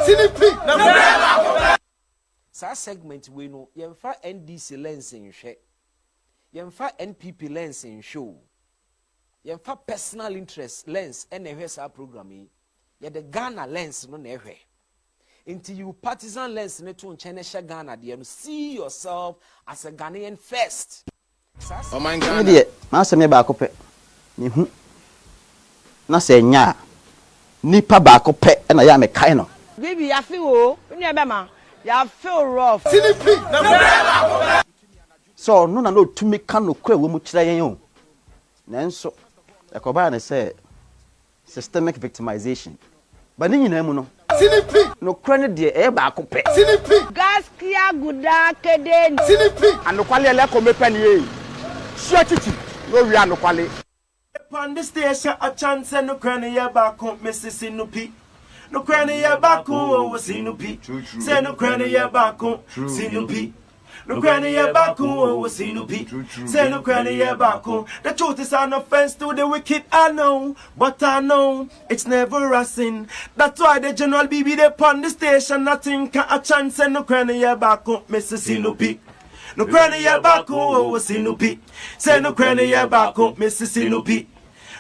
SiNoPi. Sa segment we no yemfa NDC lens in hwe. Yemfa NPP lens in show. Yemfa personal interest lens and ehwe sa program yi. Ye the Ghana lens no na ehwe. Until you partisan lens ne to nchene hye Ghana de no see yourself as a Ghanaian first. Oh my God. Me ma se me ba ko pe. Ni hu. Na se nya. Nipa ba ko pe na ya me kai no. Bibi ya fi o, ni e be ma. Ya feel rough. SiNoPi. So no na no tumi ka no kura wo mu kira yen o. Nanso ekoba na say systemic victimization. Ba ni nyina mu no. SiNoPi. No kura ne de e ba ko pe. SiNoPi. Gaskia guda kede. SiNoPi. Anokwale ele ko mepa ni e. Sure titi no wi anokwale. Upon the station, a chance and no cranny back home, Mrs. SiNoPi. No cranny back home, SiNoPi. Say no cranny back home, SiNoPi. No cranny back home, SiNoPi. Say no cranny back home. The truth is an offense to the wicked, I know. But I know it's never a sin. That's why the general BB upon the station, nothing can a chance and no cranny back home, Mrs. SiNoPi. No cranny back home, SiNoPi. Say no cranny back home, Mrs. SiNoPi.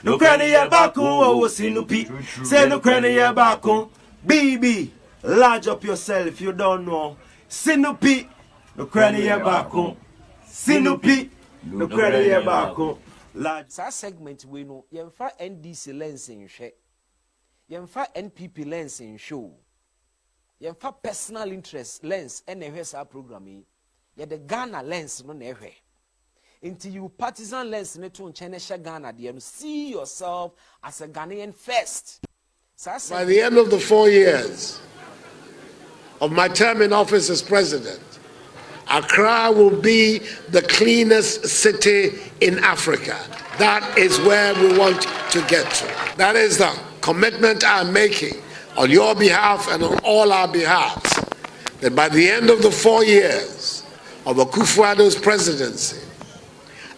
No cranny back home, SiNoPi. Say no cranny back home. BB, large up yourself if you don't know. SiNoPi. No cranny back home. SiNoPi. No cranny back home. Large. Sa segment we no yemfa NDC lens in hwe. Yemfa NPP lens in show. Yemfa personal interest lens and ehwe sa program yi. Ye the Ghana lens no na ehwe. Until you partisan lens ne to nchene hye Ghana de no see yourself as a Ghanaian first. By the end of the 4 years of my term in office as president, Accra will be the cleanest city in Africa. That is where we want to get to. That is the commitment I'm making on your behalf and on all our behalves, that by the end of the 4 years of Akufo-Addo's presidency,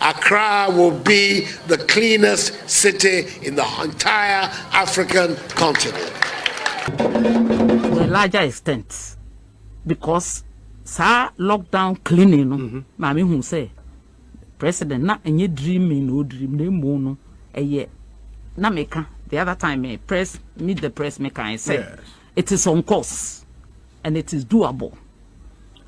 Accra will be the cleanest city in the entire African continent. To a larger extent, because sa lockdown cleaning, mami who say, President na enye dreaming no dream ne mo no eye na meka the other time meet the press maker and say it is on course and it is doable.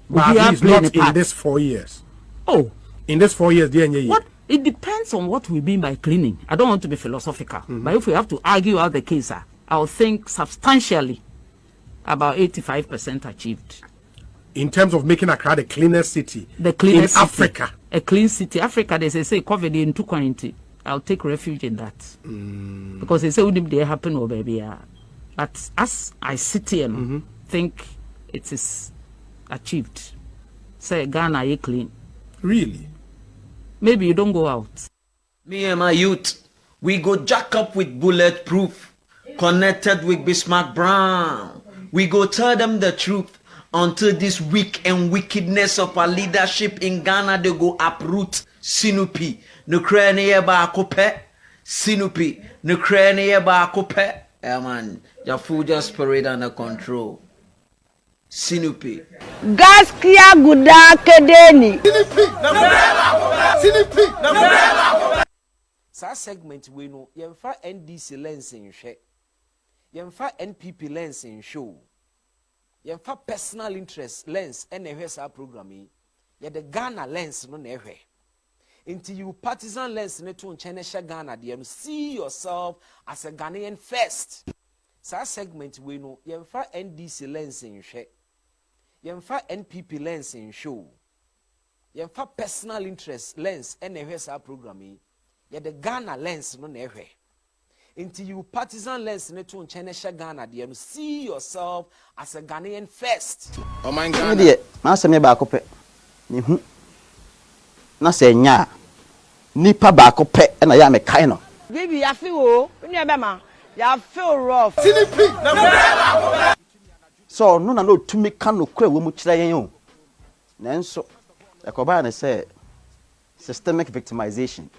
But at least not in this 4 years. Oh. In this 4 years, what? It depends on what we mean by cleaning. I don't want to be philosophical, but if we have to argue out the case, I would think substantially about 85% achieved. In terms of making Accra the cleanest city in Africa. A clean city. Africa, they say COVID in 220. I'll take refuge in that. Because they say wouldn't they happen over baby. But as I sit here and think it is achieved. Say Ghana is clean. Really? Maybe you don't go out. Me and my youth, we go jack up with bulletproof, connected with Bismarck Brown. We go tell them the truth until this weak and wickedness of our leadership in Ghana they go uproot. SiNoPi, Nukrene ba kope. SiNoPi, Nukrene ba kope. Yeah man, your food just parade under control. SiNoPi. Gaskia guda kedeni. SiNoPi. Sa segment we no yemfa NDC lens in hwe. Yemfa NPP lens in show. Yemfa personal interest lens and ehwe sa program yi. Ye the Ghana lens no na ehwe. Until you partisan lens ne to nchene hye Ghana de no see yourself as a Ghanaian first. Sa segment we no yemfa NDC lens in hwe. Yemfa NPP lens in show. Yemfa personal interest lens and ehwe sa program yi. Ye the Ghana lens no na ehwe. Until you partisan lens ne to nchene hye Ghana de no see yourself as a Ghanaian first. Oh my God. Me ma se me ba ko pe. Ni hu. Na se nya. Nipa ba ko pe na ya me kai no. Bibi ya fi o, ni e be ma. Ya feel rough. SiNoPi. So no na no tumi ka no kura wo mu kira yen o. Nanso ekoba na say systemic victimization.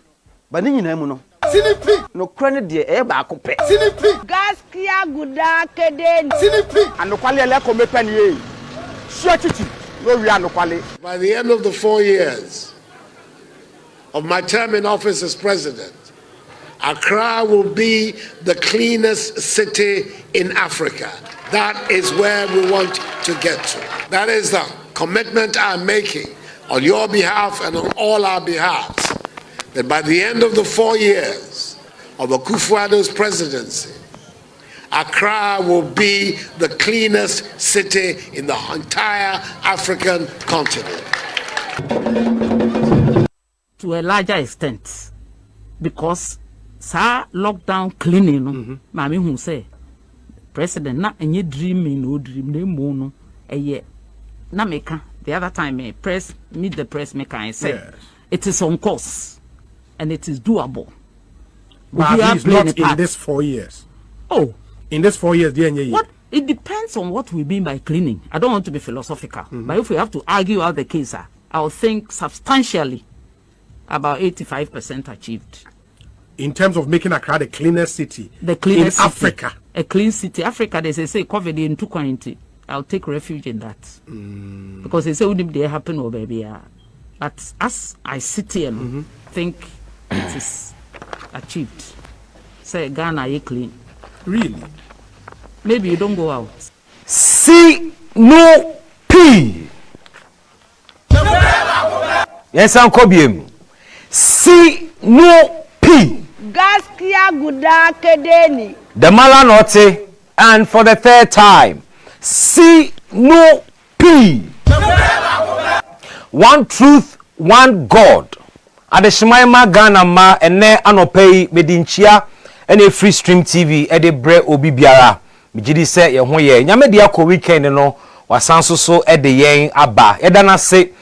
Ba ni nyina mu no. SiNoPi. No credit the air back. SiNoPi. Gaskia guda kedeni. SiNoPi. And the quality like come penny. Shut it. No we are no quality. By the end of the 4 years of my term in office as president, Accra will be the cleanest city in Africa. That is where we want to get to. That is the commitment I'm making on your behalf and on all our behalves, that by the end of the 4 years of Akufo-Addo's presidency, Accra will be the cleanest city in the entire African continent. To a larger extent, because sa lockdown cleaning, mami who say, President na enye dreaming no dream ne mo no eye na meka the other time meet the press maker and say it is on course and it is doable. But it's not in this 4 years. Oh, in this 4 years, what? It depends on what we mean by cleaning. I don't want to be philosophical, but if we have to argue out the case, I would think substantially about 85% achieved. In terms of making Accra the cleanest city in city. Africa. A clean city. Africa, they say COVID into quarantine. I'll take refuge in that. Because they say wouldn't they happen over baby. But as I sit here, think it is achieved. Say Ghana, you clean. Really? Maybe you don't go out. SiNoPi. Yes, I'm Kobium. SiNoPi. Gaskia guda kedeni. The Malanote, and for the third time, SiNoPi. One truth, one God. Adeshmaima Ghana ma ene anopei medinchia ene free stream TV ede bre obi biara. Mijidi se ye ho ye. Nyame dia ko weekend no wasanso so ede yen aba. Eda na se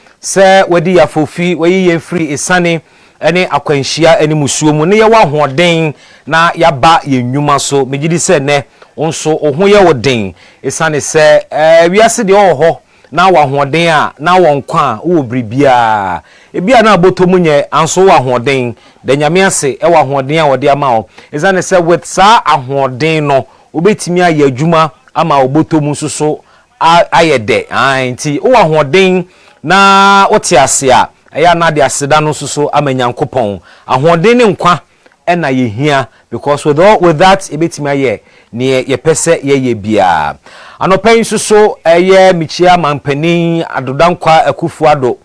wedi ya fofi we ye free esane ene akwanhia ene musuo mu ne ye wa hoden na yaba ye nnwuma so. Mijidi se ne onso ohun ye woden esane se wiase de oho na wa hoden a na won kwa wo bribia ebia na abotomu nye anso wa hoden de nyame ase e wa hoden a wode ama o esane se with sa ahoden no obetimi aye adwuma ama obotomu soso ayede nti wo wa hoden na wote ase a eya na de aseda no soso ama nyankopon ahoden ne nkwa ena ye hia because with that ebetimi aye ne ye pese ye bia anopen soso eye michia mampanin adodankwa Akufo-Addo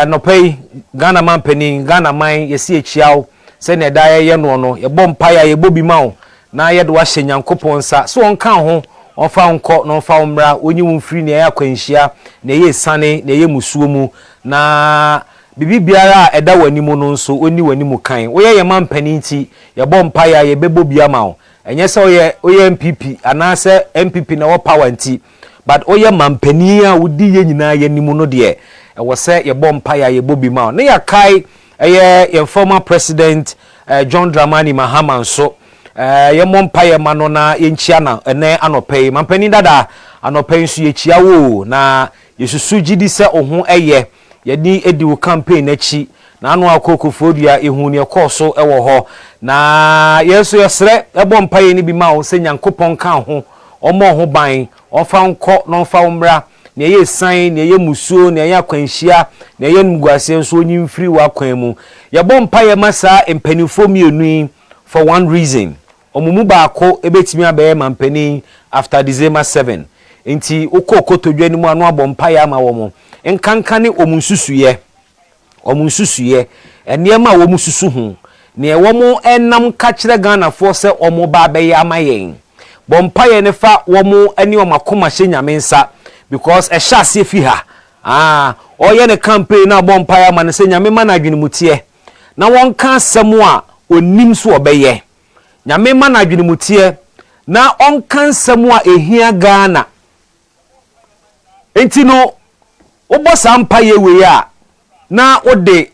anopen Ghana mampanin Ghana man yesi echiawo se ne da ye no ye bompa ya ye bobi mawo na ye de wa hyenyankopon sa so onka ho onfa nko no onfa omra onyi wumfiri ne ya kwanhia ne ye sane ne ye musuo mu na bibi biara eda wanimu no nso oni wanimu kan wo ye mampanin ti ye bompa ya ye bebo bia mawo enye se oye MPP anase MPP na wo power nti but oye mampani a wodi ye nyina ye nimu no de wo se ye bompa ya ye bobi ma ne ya kai ye former president John Dramani Mahama nso ye mompa ye ma no na ye nchia na ene anopai mampani dada anopai nso ye chia wo na yesusu gidi se ohun eye ye ni edi wo campaign achi na anu Akufo-Addo ehun ne koso ewo ho na yeso yesre ebo mpaye ni bi ma o se nyankopon kan ho omo ho ban ofa nko no fa umra ne ye san ne ye musuo ne ye akwanhia ne ye nguase nso onyimfiri wa kwan mu ye bo mpaye masa empanifo mienu for one reason omumu baako ebetimi abaye mampani after December 7 enti okokotodwa ni mu anu abo mpaye ama wo mo enkankane omunsusuye enema wo mususu hu ne wo mu enam ka kire Ghana fo se omo ba be ya mayen bompaye ne fa wo mu ani o makoma hye nyame nsa because e sha se fi ha oye ne campaign na bompaye ma ne se nyame ma na adwene mutie na won ka asem a onim so obeye nyame ma na adwene mutie na on ka asem a ehia Ghana enti no obo sampaye we a na ode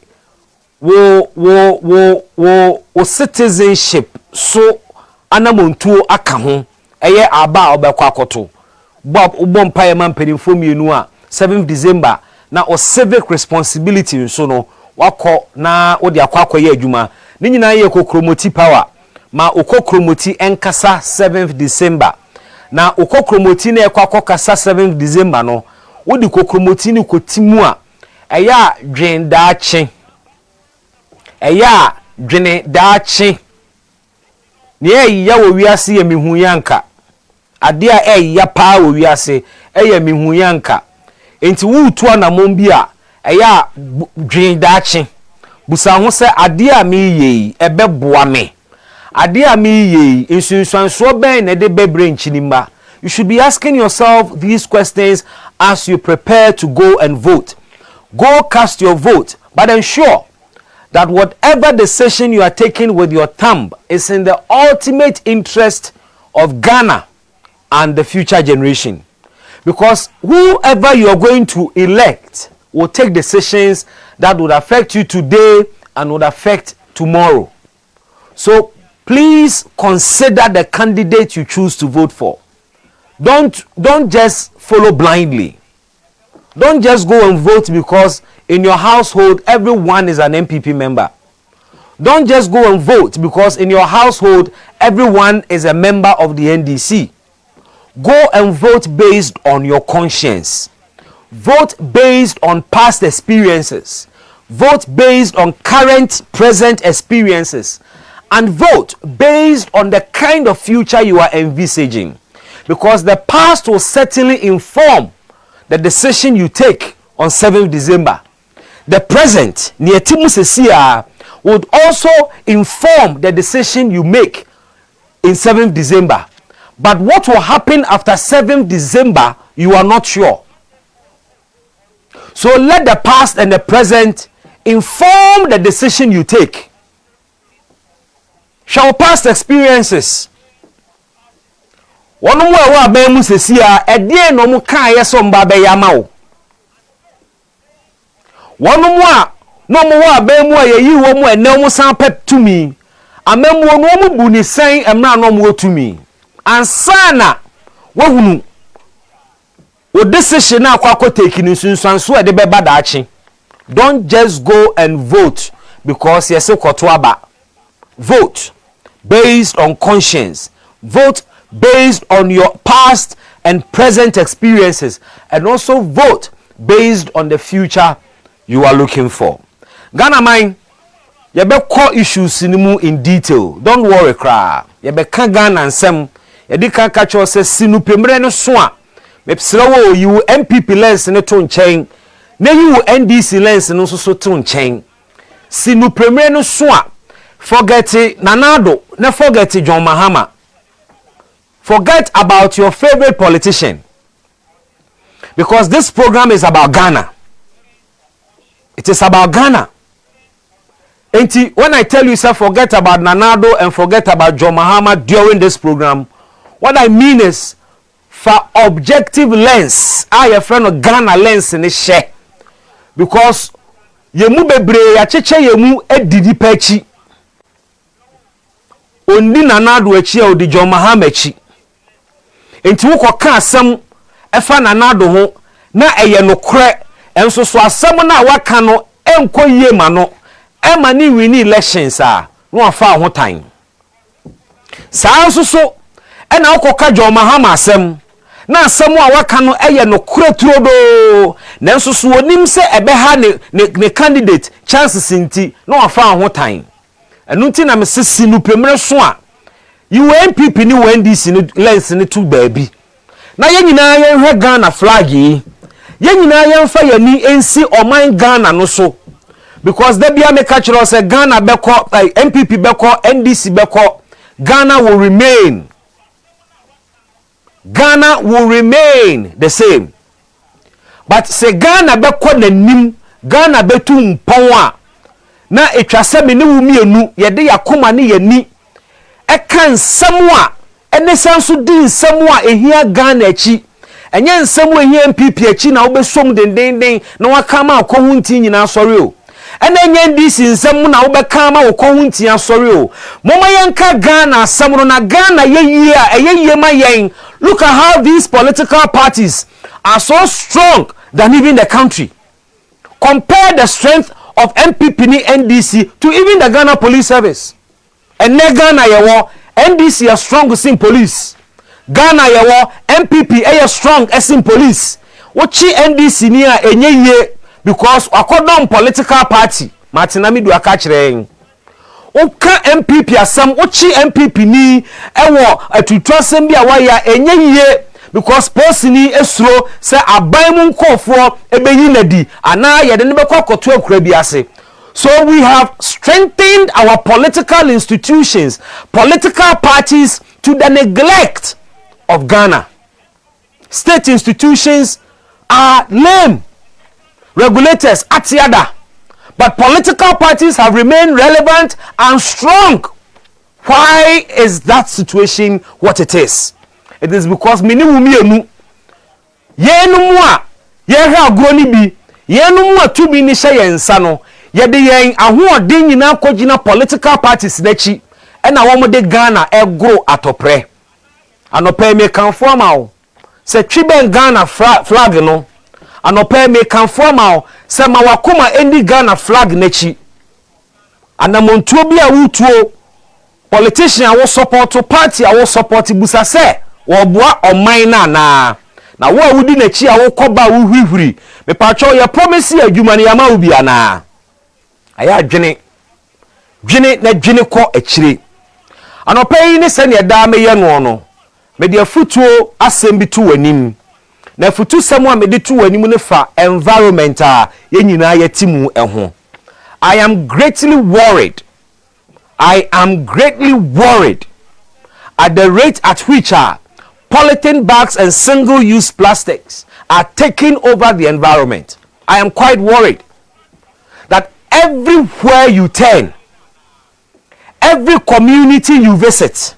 wo citizenship so anamontuo aka ho eye aba obekwa akoto bo mpaye mampedifo mienu a 7th December na o civic responsibility so no wako na ode akwa ye adwuma ni nyina ye kokromoti power ma okokromoti enkasa 7th December na okokromoti na ekwa kasa 7th December no wodi kokromoti ni kotimu a eya dwen daache eya dwene daache ne eya wo wiase ye mehu yanka ade a eya pa wo wiase eya mehu yanka enti wutu na mombi a eya dwen daache busa ho se ade a me ye ebeboa me ade a me ye insunsuanso ben na de bebre nchimba. You should be asking yourself these questions as you prepare to go and vote. Go cast your vote, but ensure that whatever decision you are taking with your thumb is in the ultimate interest of Ghana and the future generation. Because whoever you are going to elect will take decisions that would affect you today and would affect tomorrow. So please consider the candidate you choose to vote for. Don't just follow blindly. Don't just go and vote because in your household everyone is an MPP member. Don't just go and vote because in your household everyone is a member of the NDC. Go and vote based on your conscience. Vote based on past experiences. Vote based on current, present experiences. And vote based on the kind of future you are envisaging. Because the past will certainly inform the decision you take on 7th December. The present, would also inform the decision you make in 7th December. But what will happen after 7th December, you are not sure. So let the past and the present inform the decision you take. Shall past experiences one more wa ba mu sesia edie no mu kan yeso mba be yama wo one more no mu wa ba mu ayi wo mu ene mu san pep tumi amemu no mu bu ni sen emra no mu tumi ansana wahunu o decision na akwa take ni sunsanso e de be badaachi. Don't just go and vote because yese kwoto aba. Vote based on conscience. Vote based on your past and present experiences, and also vote based on the future you are looking for. Ghana mine, you be call issues in detail. Don't worry, cry. You be can Ghana and some. You di can catch us say SiNoPi mre no so a. Me psirawo you MPP lens ne to nchen. Na you NDC lens no so to nchen. SiNoPi mre no so a. Forget Nanado, ne forget John Mahama. Forget about your favorite politician. Because this program is about Ghana. It is about Ghana. And when I tell you, sir, forget about Nanado and forget about John Mahama during this program, what I mean is, for objective lens, I a friend of Ghana lens in the share. Because yemu bebre ya cheche yemu edidi pechi. Ondi Nanado echi odi John Mahama echi. Enti wo koka asem efa Nanado ho na eye nokre enso so asem na waka no enkoyie ma no ema ni win elections a no afa ho tan saa nso so ena wo koka John Mahama asem na asem a waka no eye nokre turodo na enso so onim se ebe ha ne candidate chances nti no afa ho tan enu nti na me SiNoPi mre so a you MPP ni NDC ni lens ni tu baabi na ye nyina ye hwe Ghana flag yi ye nyina ye mfa yani ensi oman Ghana no so because there be a make kachiro say Ghana beko MPP beko NDC beko Ghana will remain the same. But say Ghana beko nanim Ghana betu mpon a na etwase me ne wumienu ye de yakoma ne yani ekan samwa ene sanso din samwa ehia Ghana achi enye nsamwa ehia MPP achi na obesom dendenden na wakama akohunti nyina asori o ene enye ndisi nsam na obekama akohunti asori o moma yenka Ghana samro na Ghana yeyie a eyeyie ma yen. Look at how these political parties are so strong than even the country. Compare the strength of MPP ni NDC to even the Ghana Police Service. And ne Ghana yewo NDC is strong as in police. Ghana yewo MPP is strong as in police. Wachi NDC ni a enye ye because according political party Martinami do akachire. Oka MPP asam wachi MPP ni ewo atutwasem bi a waya enye ye because posini esro se aban mu nkofo ebeyi nadi ana yede ne bekọ akoto akura bi ase. So we have strengthened our political institutions, political parties to the neglect of Ghana. State institutions are lame. Regulators atiada. But political parties have remained relevant and strong. Why is that situation what it is? It is because minimum yenu yeha groni bi yenu tu bi ni hye yensa no yede yen ahoɔden nyina kɔgina political parties n'akyi ɛna wɔn de Ghana egro atopre anɔpɛ me kanfo ama wo sɛ twiben Ghana flag no anɔpɛ me kanfo ama wo sɛ ma wakoma endi Ghana flag n'akyi anamontuo bi a wutuo politician a wo support party a wo support busa sɛ wɔboa ɔman na wo awudi n'akyi a wo kɔba wo hwihwiri me pacho ye promise adwuma ne yama obi ana aya dwene na dwene kɔ akyire anopai ne sɛ ne da me ye no me de afutuo asɛm bi to wanim na afutu sɛm a me de to wanim ne fa environment a ye nyina ye timu ɛho. I am greatly worried at the rate at which polythene bags and single-use plastics are taking over the environment. I am quite worried that everywhere you turn, every community you visit,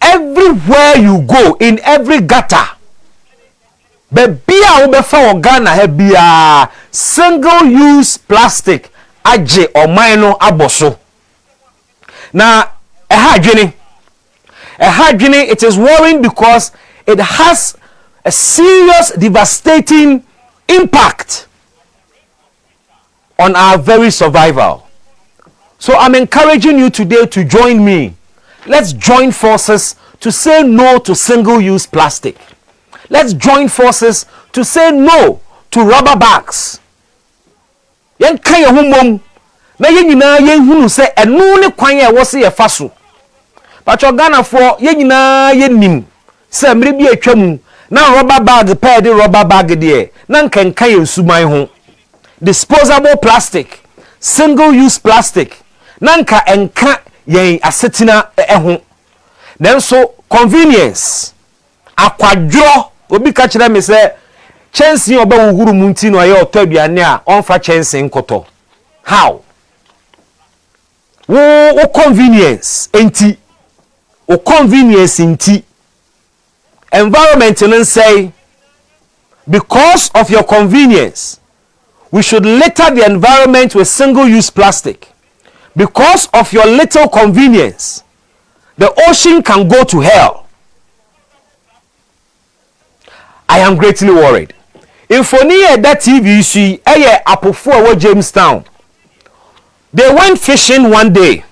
everywhere you go, in every gutter, bebia obefa Ghana hebia single-use plastic aje or minor aboso. Now, it is worrying because it has a serious devastating impact on our very survival. So I'm encouraging you today to join me. Let's join forces to say no to single-use plastic. Let's join forces to say no to rubber bags. Yen kaya humom na yen nyina yen hunu se enu ne kwan e wo se ye fa so. But Ghana for yen nyina yen nim se mre bi atwam na rubber bag pair de rubber bag de na nkenka ye suman ho. Disposable plastic, single-use plastic, nanka enka yen asetina ho. Then so convenience akwadro obi ka kire me se chensi oba wuhuru munti no aye otaduane a onfa chensi nkoto. How? Wo convenience enti o convenience enti environment no say because of your convenience we should litter the environment with single-use plastic. Because of your little convenience the ocean can go to hell. I am greatly worried. Infoni that TV see eye apofo awo Jamestown. They went fishing one day.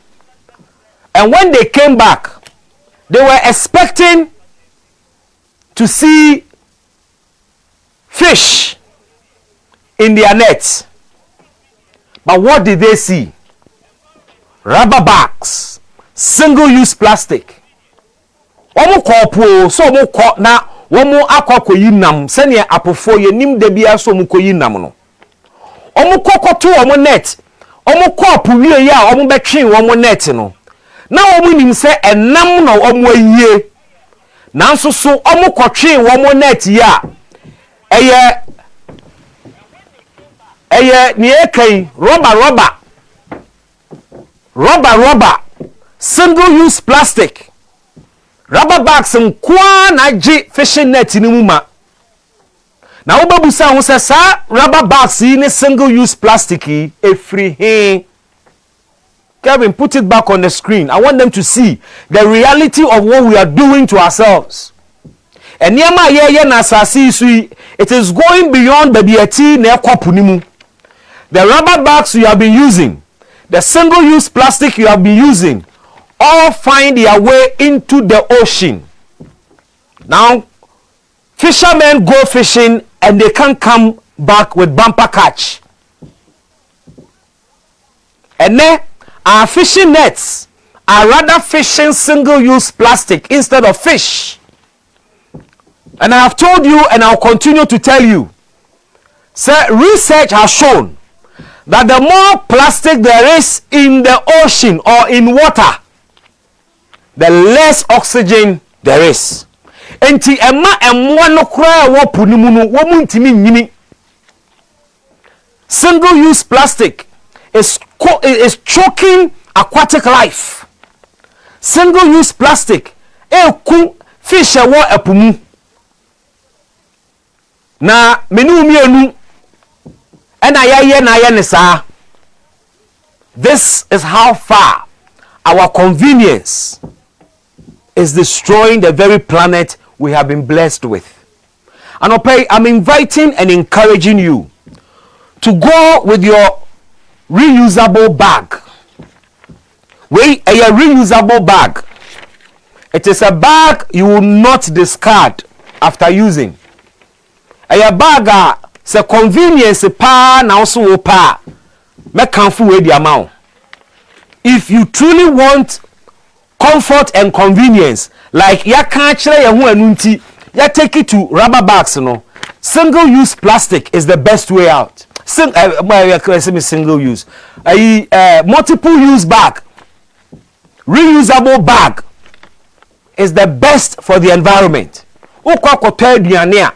And when they came back, they were expecting to see fish in their nets. But what did they see? Rubber bags, single-use plastic. Omo kopo so omo ko na womo akwakoyi nam sene apofo ye nim da bia so omo koyi nam no. Omo kokoto omo net. Omo kopo wie ya omo betwen omo net no. Na omo nim se enam na omo ayie. Nanso so omo kotwen omo net ya. Eye ni ekai rubber single-use plastic. Rubber bags nkwa na je fishing net ni mu ma. Na obabusa ho se sa rubber bags ni single-use plastic efri he. Kevin, put it back on the screen. I want them to see the reality of what we are doing to ourselves. And niama ye na asase su it is going beyond baby ati na ekopu ni mu. the rubber bags you have been using, the single-use plastic you have been using, all find their way into the ocean. Now, fishermen go fishing and they can't come back with bumper catch. And then our fishing nets are rather fishing single-use plastic instead of fish. And I have told you and I'll continue to tell you, sir, research has shown that the more plastic there is in the ocean or in water, the less oxygen there is. Enti emma emwa no kura wo punimu no wo muntimi nyini. Single-use plastic is choking aquatic life. Single-use plastic ku fish wo epumu. Na menu mienu ena yaye na ye ne saa. This is how far our convenience is destroying the very planet we have been blessed with. And I'm inviting and encouraging you to go with your reusable bag. A reusable bag. It is a bag you will not discard after using. A bag se convenience pa na also pa me kanfu we di amount. If you truly want comfort and convenience, like ya kan kire ye ho anunti, ya take it to rubber bags no. Single use plastic is the best way out. Single use. Multiple use bag. Reusable bag is the best for the environment. Ukwa koto aduane a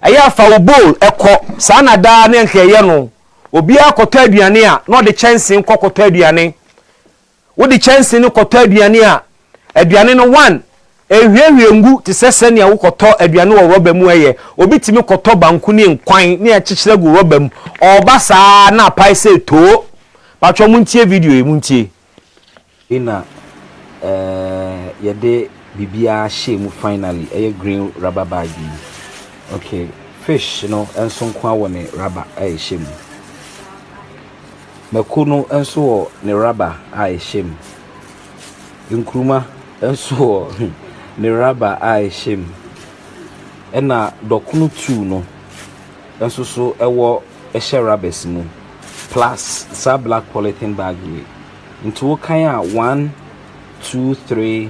aya fa bowl ekọ sana da na nke ye no obi akoto aduane a no de chance nkọ koto aduane wo de chance no koto aduane a aduane no one ehwiehwie ngu ti sese ne wo koto aduane wo roba mu eye obi timi koto banku ne nkwan ne akyekyere gu roba mu oba saa na pai se to patwo muntie video e muntie ina yede bibia shame finally green rubber bag. Okay, fish no enso kwa woni rubber shame. Makuno enso ne rubber shame. Nkruma enso ne rubber shame. Ena dokunu 2 no enso so ewo ehye rubbers mu plus sa black polythene bag we. Into kan a 1 2 3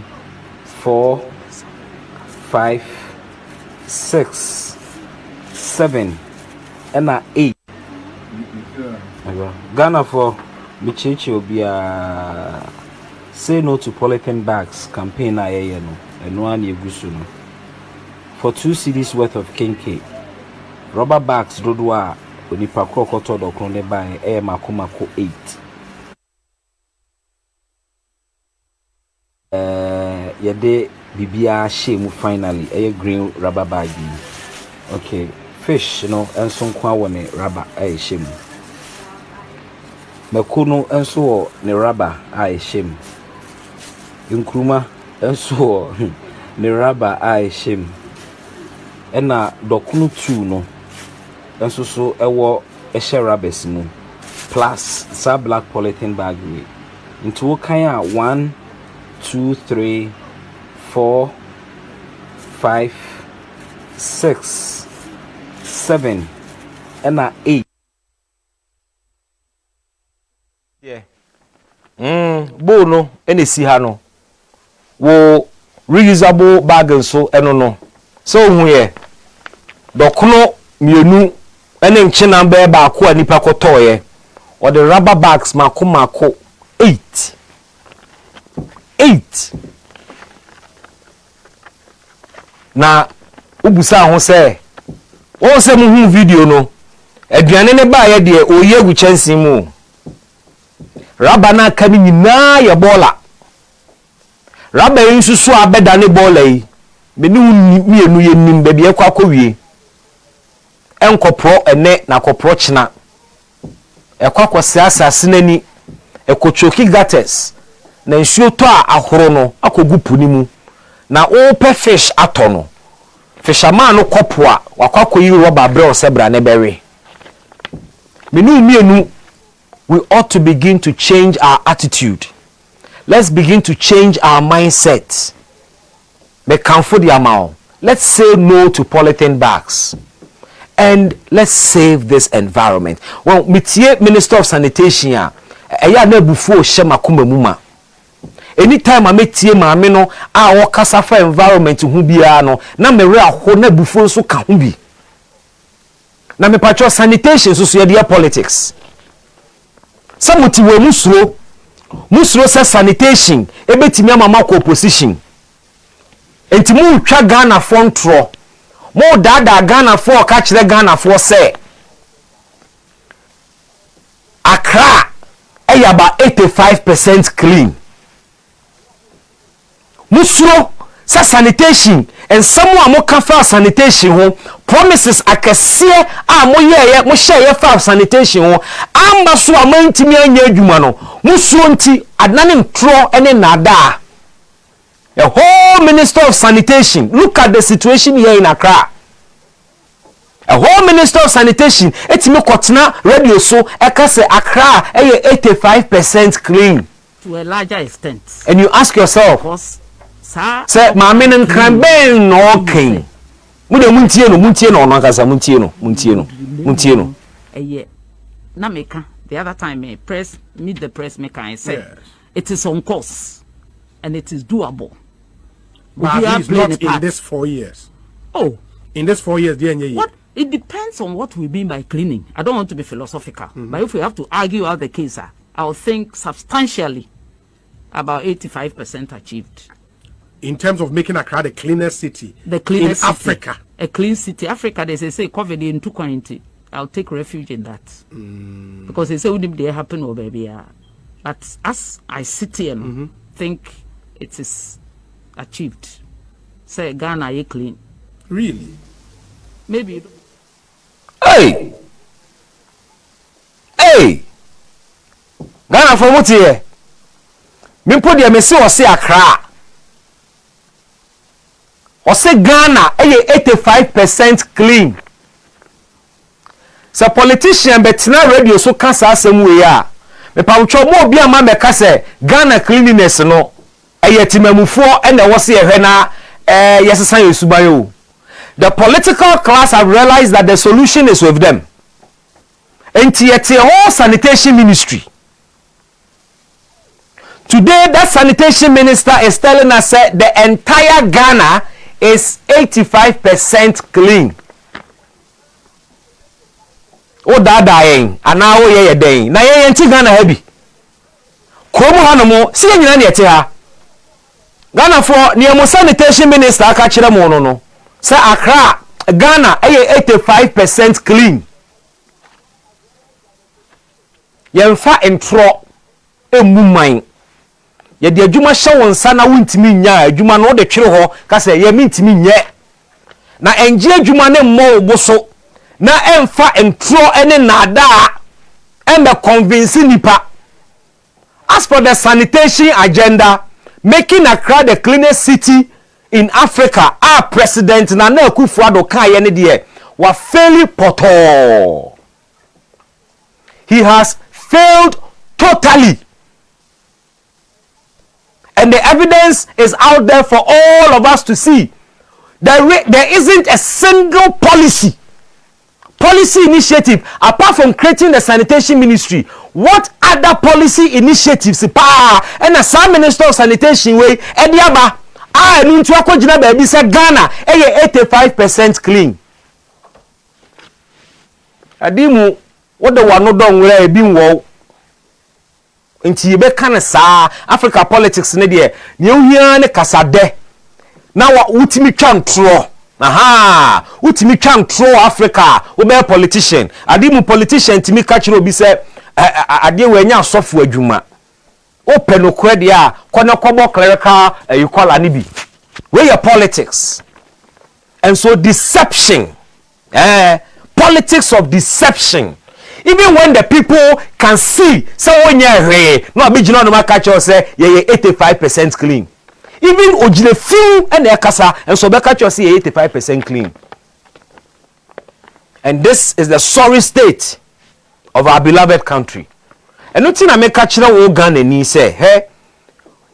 4 5 6 7 and 8. Ghana for Michichi obia say no to polythene bags campaign no and one yegusuno for 2 cedis worth of kinky rubber bags dodwa onipa krokoto doklonde by makomako 8. Yede bibia shame finally green rubber bag. Okay, fish no enso kwa woni rubber shame. Makuno enso ne rubber shame. Nkruma enso ne rubber shame. Ena dokunu 2 no enso so ewo ehye rubbers mu plus sa black polythene bag we. Into kan a 1 2 3 4 5 6 7 and 8. Yeah. Bo no ene si ha no. Wo reusable bag so eno no. So hu ye. Dokuno mienu ene nche number ba ko anipa kotoye. Or the rubber bags mako 8. 8. Na ubusa ho se o se mu hu video no aduane ne ba ye de oye gu chansi mu raba na aka ni nyina ye bola raba yin susu abeda ne bola yi me ni mienu ye nim ba bi ekwa akowie enkopro ene na kopro china ekwa kwasiasa asenani ekochoki gates na nsuo to a ahoro no akogu puni mu na ope fish atono fisherman no kopo a wakwakoyi rubber bre osebra ne bewe we ought to begin to change our attitude. Let's begin to change our mindset. Let's say no to polythene bags. And let's save this environment. Well, Minister of Sanitation, anytime I meet no our casafa environment who be no na me re aho na bufo so ka ho bi na me patcho sanitation so so dia politics samuti we musro say sanitation ebetimi amama ko opposition enti mu twa Ghana fontro mo dada Ghana for ka kire Ghana for say Accra about 85% clean. Musro sa sanitation and someone mo can for sanitation ho promises akese a mo ye mo share for sanitation ho amba so amantimi anya adwuma no musro nti adnane ntro ene nada. The whole Minister of Sanitation, look at the situation here in Accra. A whole Minister of Sanitation, it's me kotna radio so eka say Accra 85% clean to a larger extent. And you ask yourself, because say my men and crime ben okay. Muntie no no kasa muntie no. Na meka the other time meet the press maker and say it is on course and it is doable. But it's not in this 4 years. Oh, in this 4 years, what? It depends on what we mean by cleaning. I don't want to be philosophical, but if we have to argue out the case, I'll think substantially about 85% achieved. In terms of making Accra the cleanest city in Africa. A clean city. Africa, they say COVID in 220. I'll take refuge in that. Because they say wouldn't they happen over baby. But as I sit here and think it is achieved. Say Ghana is clean. Really? Maybe. Hey, Ghana for what here? Me put the message or say Accra. Or say Ghana 85% clean. So politician betina radio so cancer asem we ya. Me pa ucho mo bia ma me ka say Ghana cleanliness no timamufo and the was here na yesesan yesubayo. The political class have realized that the solution is with them. And the whole sanitation ministry. Today, that sanitation minister is telling us that the entire Ghana is 85% clean. Oh, that dying. And now ye dying. Now ye ain't Ghana heavy. Komu hanomo, see you here. Ghana for near sanitation minister kachira mo no. Say Accra, Ghana 85% clean. Yemfa entro emuman. Ye de adwuma hye won sa na wontimi nya adwuma no de twere ho ka say ye mintimi nye. Na enje adwuma ne mo oboso na emfa entro ene nada embe convince nipa. As for the sanitation agenda, making Accra the cleanest city in Africa, our President Akufo-Addo kan ye de wa fairly poto. He has failed totally. And the evidence is out there for all of us to see. There isn't a single policy initiative apart from creating the sanitation ministry. What other policy initiatives and the Minister of Sanitation way ediaba nuntu akogina baby say Ghana 85% clean. Adimu what the one no don where be wo nti be kan sa Africa politics ne de ne ohia ne kasade na utimi twantro utimi twantro Africa wo be politician adimu politician timi ka kire obi say ade we nya asofo adwuma open okwe a kono kobo clerical equal anibi where your politics. And so deception, politics of deception. Even when the people can see, so when you no be no catch you say 85% clean. Even ojile few and ekasa and so be catch you say 85% clean. And this is the sorry state of our beloved country. And nothing I make catch the Ghana ni say, hey,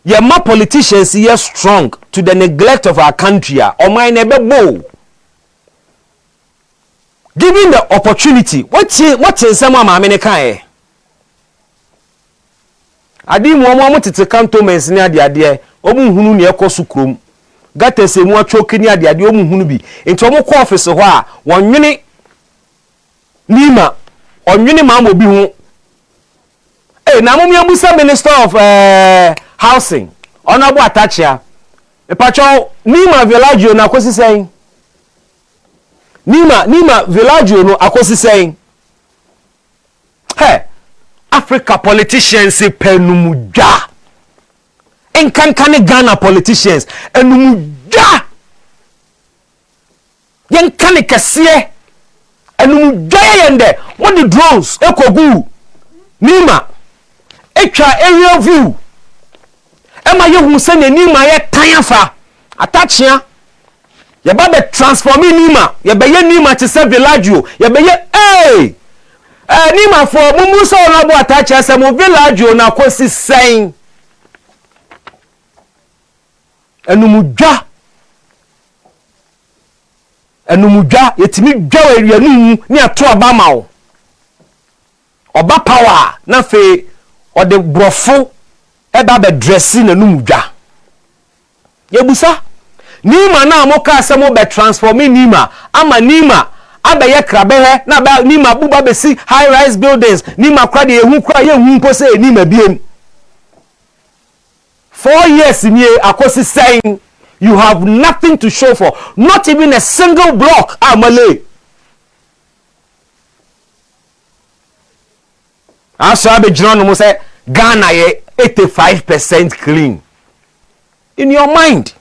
your ma politicians here strong to the neglect of our country or my neighbor bow. Given the opportunity, what's in some America? I didn't want to countenance near the idea, Omu Hunu near Kosukrum. Got a same what choking near the idea, Omu Hunubi. Into a office of 1 minute Nima or Minimum will be home. Hey, Namomi Abusa Minister of Housing, Honorable Atachia. A patrol Nima Villaggio na kwesi saying. Nima Villaggio no akwesi saying. Hey, Africa politicians penumuja. Enkankane Ghana politicians enumuja. Yenkane kasiye. Enumuja yende. What the drones ekogu. Nima Echa aerial view. Emma you send Nima ye tayafa. Atachia. Ye babe transforming Nima. Ye beye Nima to serve Villaggio. Ye beye hey. Nima for Mumusa Honorable Atachia se mo Villaggio na kwesi saying. Enumuja yetimi dwa area nu ni ato abama o. Oba power na fe or the brofo eba be dressing na numudwa yebusa Nima na moka asemo be transforming Nima ama Nima abaye krabehe na ba Nima buba be si high rise buildings Nima kwa de ehu kwa ye hu mpo se Nima biem 4 years in here akosi saying you have nothing to show for, not even a single block amale. Aso abe jino no say Ghana ye 85% clean. In your mind.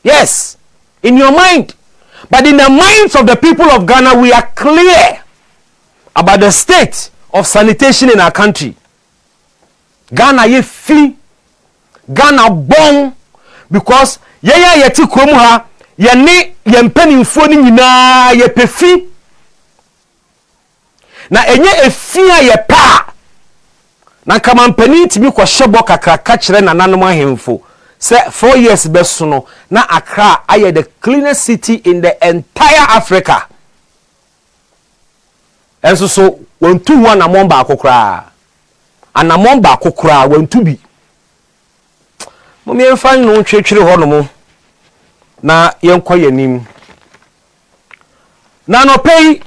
Yes, in your mind. But in the minds of the people of Ghana, we are clear about the state of sanitation in our country. Ghana ye free. Ghana bon because yeti krom ha ye ne ye mpanimfo ni nyina ye pefi na enye efia ye pa na kama mpani timi kwa shebo kakraka kire na nanom ahemfo say 4 years beso no na Accra aye the cleanest city in the entire Africa. Enso so wontu ho na momba akokra anamomba akokra wontu bi Mumie fan no twetwere ho no mo na yenkwa yanim na no pay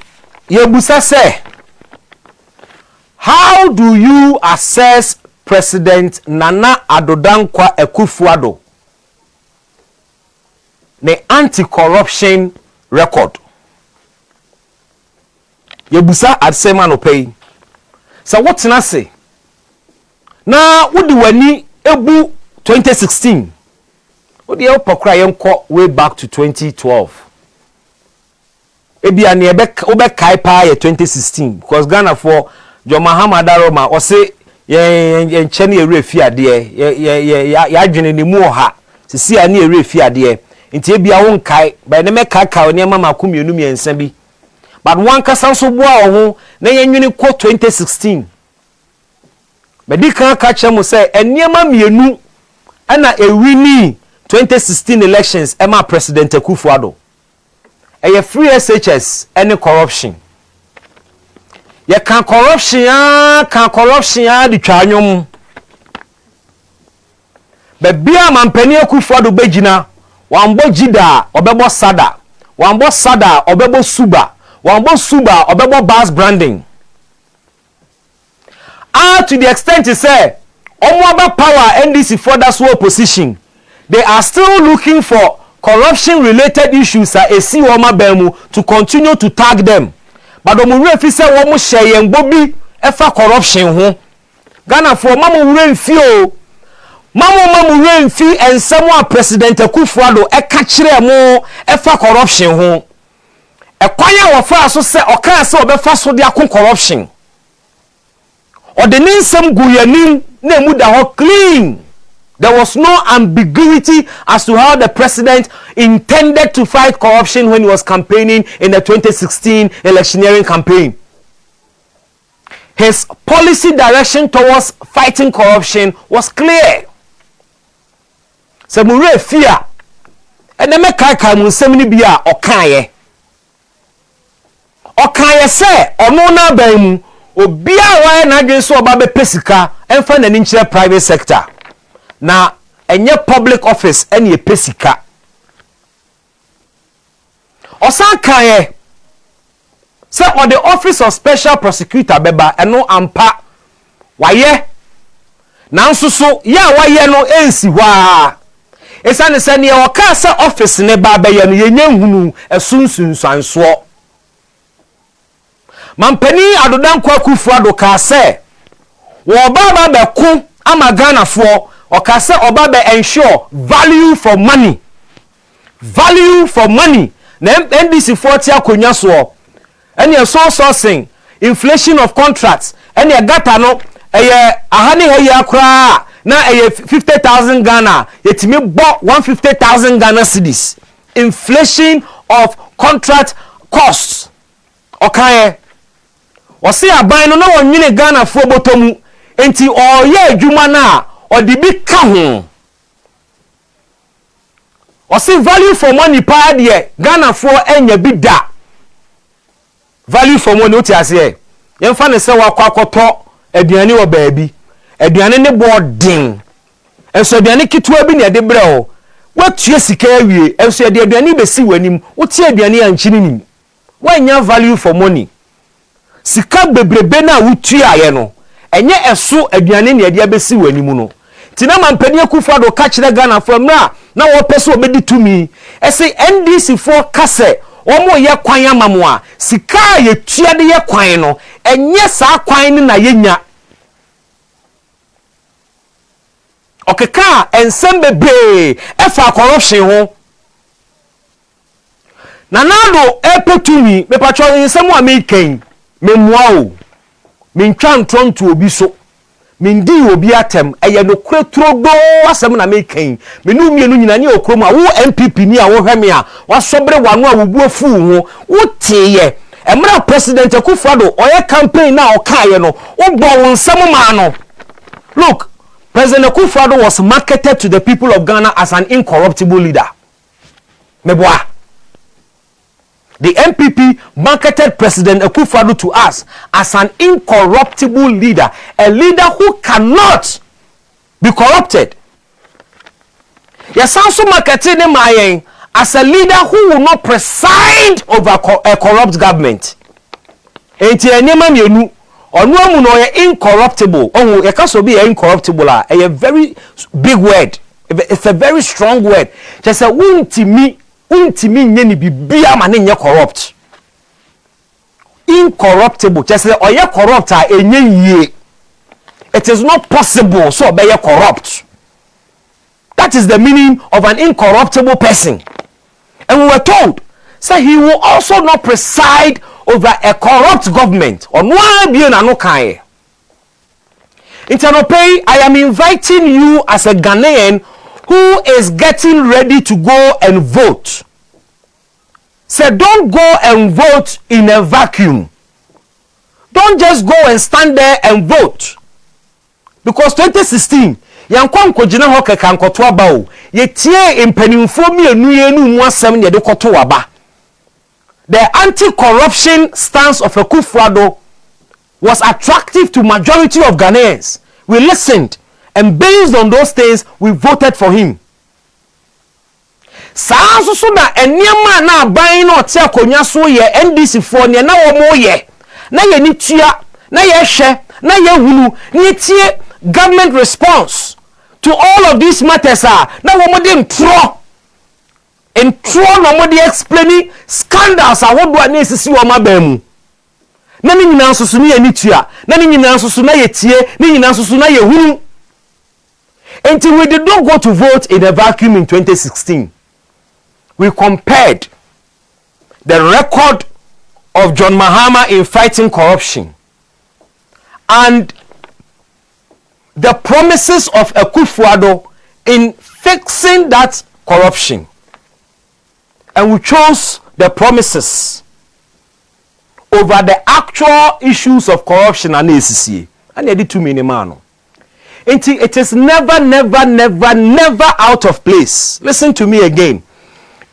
yebusa say how do you assess President Nana Adodankwa Akufo-Addo the anti-corruption record yebusa adsema no pay so what na say na wodi wani ebu 2016 odi e pokra yenko way back to 2012 ebia ne obe kai pa ye 2016 because Ghana for John Mahama Daroma o say ye nchene ye refi ade ye adwene ne mu oha sisi ani ye refi ade nti ebia won kai ba ne mekaka oni mama komienu miensa bi but one kasa so boa ho na yenwene ko 2016 medika ka chemo say eniema mienu ana ewini 2016 elections ema President Akufo-Addo eye free SHS any corruption ye kan corruption di twanwom be bia mampani Akufo-Addo begina wambo jida obebo sada wambo sada obebo suba wambo suba obebo bus branding to the extent he say Omoaba power NDC for that opposition. They are still looking for corruption related issues to continue to tag them. But omurefi say womo share bobi efa corruption ho. Ghana for mamu renfio. Mamu renfi and someone President Akufo-Addo e ka kire mo efa corruption ho. E kwanya wo fa so say oka say obefa so de akon corruption. Or the ninsem guyanim na muda ho clean. There was no ambiguity as to how the president intended to fight corruption when he was campaigning in the 2016 electioneering campaign. his policy direction towards fighting corruption was clear. Samure fear and the mekaka munsemni bia okaye say ono na ban mu obia wa na dwen so oba be pesika emfa na ninchire private sector na enye public office ene pesika osan kaye say on the office of special prosecutor beba eno ampa waye nanso so ya waye no ensi wa esane se ne o ka se office ne ba be ye no yenye hunu esunsunsanso mampani adodan Akufo-Addo ka se wo baba be ku ama Ghana fo o ka se oba be ensure value for money na NDC 40 akonya so ene so sourcing inflation of contracts ene gata no eye ahane hayi akra na eye 50,000 Ghana yetimi bo 150,000 Ghana cedis inflation of contract costs okay wasi aban no na wonwene Ghana fo botomu enti oye adwuma na odibi ka ho wasi value for money pa de Ghana fo enya bi da value for money oti ase yemfa ne se wakwakoto aduane wo baabi aduane ne boarding enso aduane kitwa bi ne de brɛ o watue sika awie enso de aduane be si wanim wotie aduane ankyini nim wanya value for money sika bebrebe na wotue aye no enye eso aduane ne de abesi wanim no tina mampani Akufo-Addo ka kyerɛ Ghana fo mra na wo pese obedi tumi ese NDC fo kase omo ye kwan amamo a sika ye tua de ye kwan no enye saa kwan ni na yenya okeka ensem bebre efa corruption ho na nado epetumi me patcho ensem a me kan me moa o me ntwa ntonto obi so me ndi obi atem eye no kretro do asem na me kan me nu mienu nyina ne okrom a wo MPP ni a wo hweme a wasobre wano a wobu afu ho wotiye emra President Akufo-Addo oye campaign na okaye no wo won nsem ma no. Look, President Akufo-Addo was marketed to the people of Ghana as an incorruptible leader. Meboa. The MPP marketed President Akufo-Addo to us as an incorruptible leader, a leader who cannot be corrupted. Yes, also marketed him as a leader who will not preside over a corrupt government. Incorruptible. Oh, you can't be incorruptible. A very big word. It's a very strong word. Just a untimi nyeni bibia mane nye corrupt. Incorruptible. Just say oye corrupt enye. It is not possible so be corrupt. That is the meaning of an incorruptible person. And we were told, so he will also not preside over a corrupt government. Or SiNoPi, I am inviting you as a Ghanaian who is getting ready to go and vote. Say, don't go and vote in a vacuum. Don't just go and stand there and vote. Because 2016, yankwa nkojina ho keka nkoto aba o yetie impanimfo mienu yenu mu asem ye de koto aba. The anti-corruption stance of Akufo-Addo was attractive to majority of Ghanaians. We listened, and based on those things, we voted for him. Saa so na eniema na aban na ote akonya so ye NDC fo ne na wo mo ye na ye ni tua na ye hwe na ye hunu ni tie government response to all of these matters are na wo mo dem tro no mo dey explaining scandals ahodo ani sisi wo mabamu na ni nyina nsoso ne ye ni tua na ni nyina nsoso na ye tie ni nyina nsoso na ye hunu. Until we did not go to vote in a vacuum in 2016. We compared the record of John Mahama in fighting corruption and the promises of Akufo-Addo in fixing that corruption. And we chose the promises over the actual issues of corruption and ACCA. And they did too many man. It is never out of place. Listen to me again.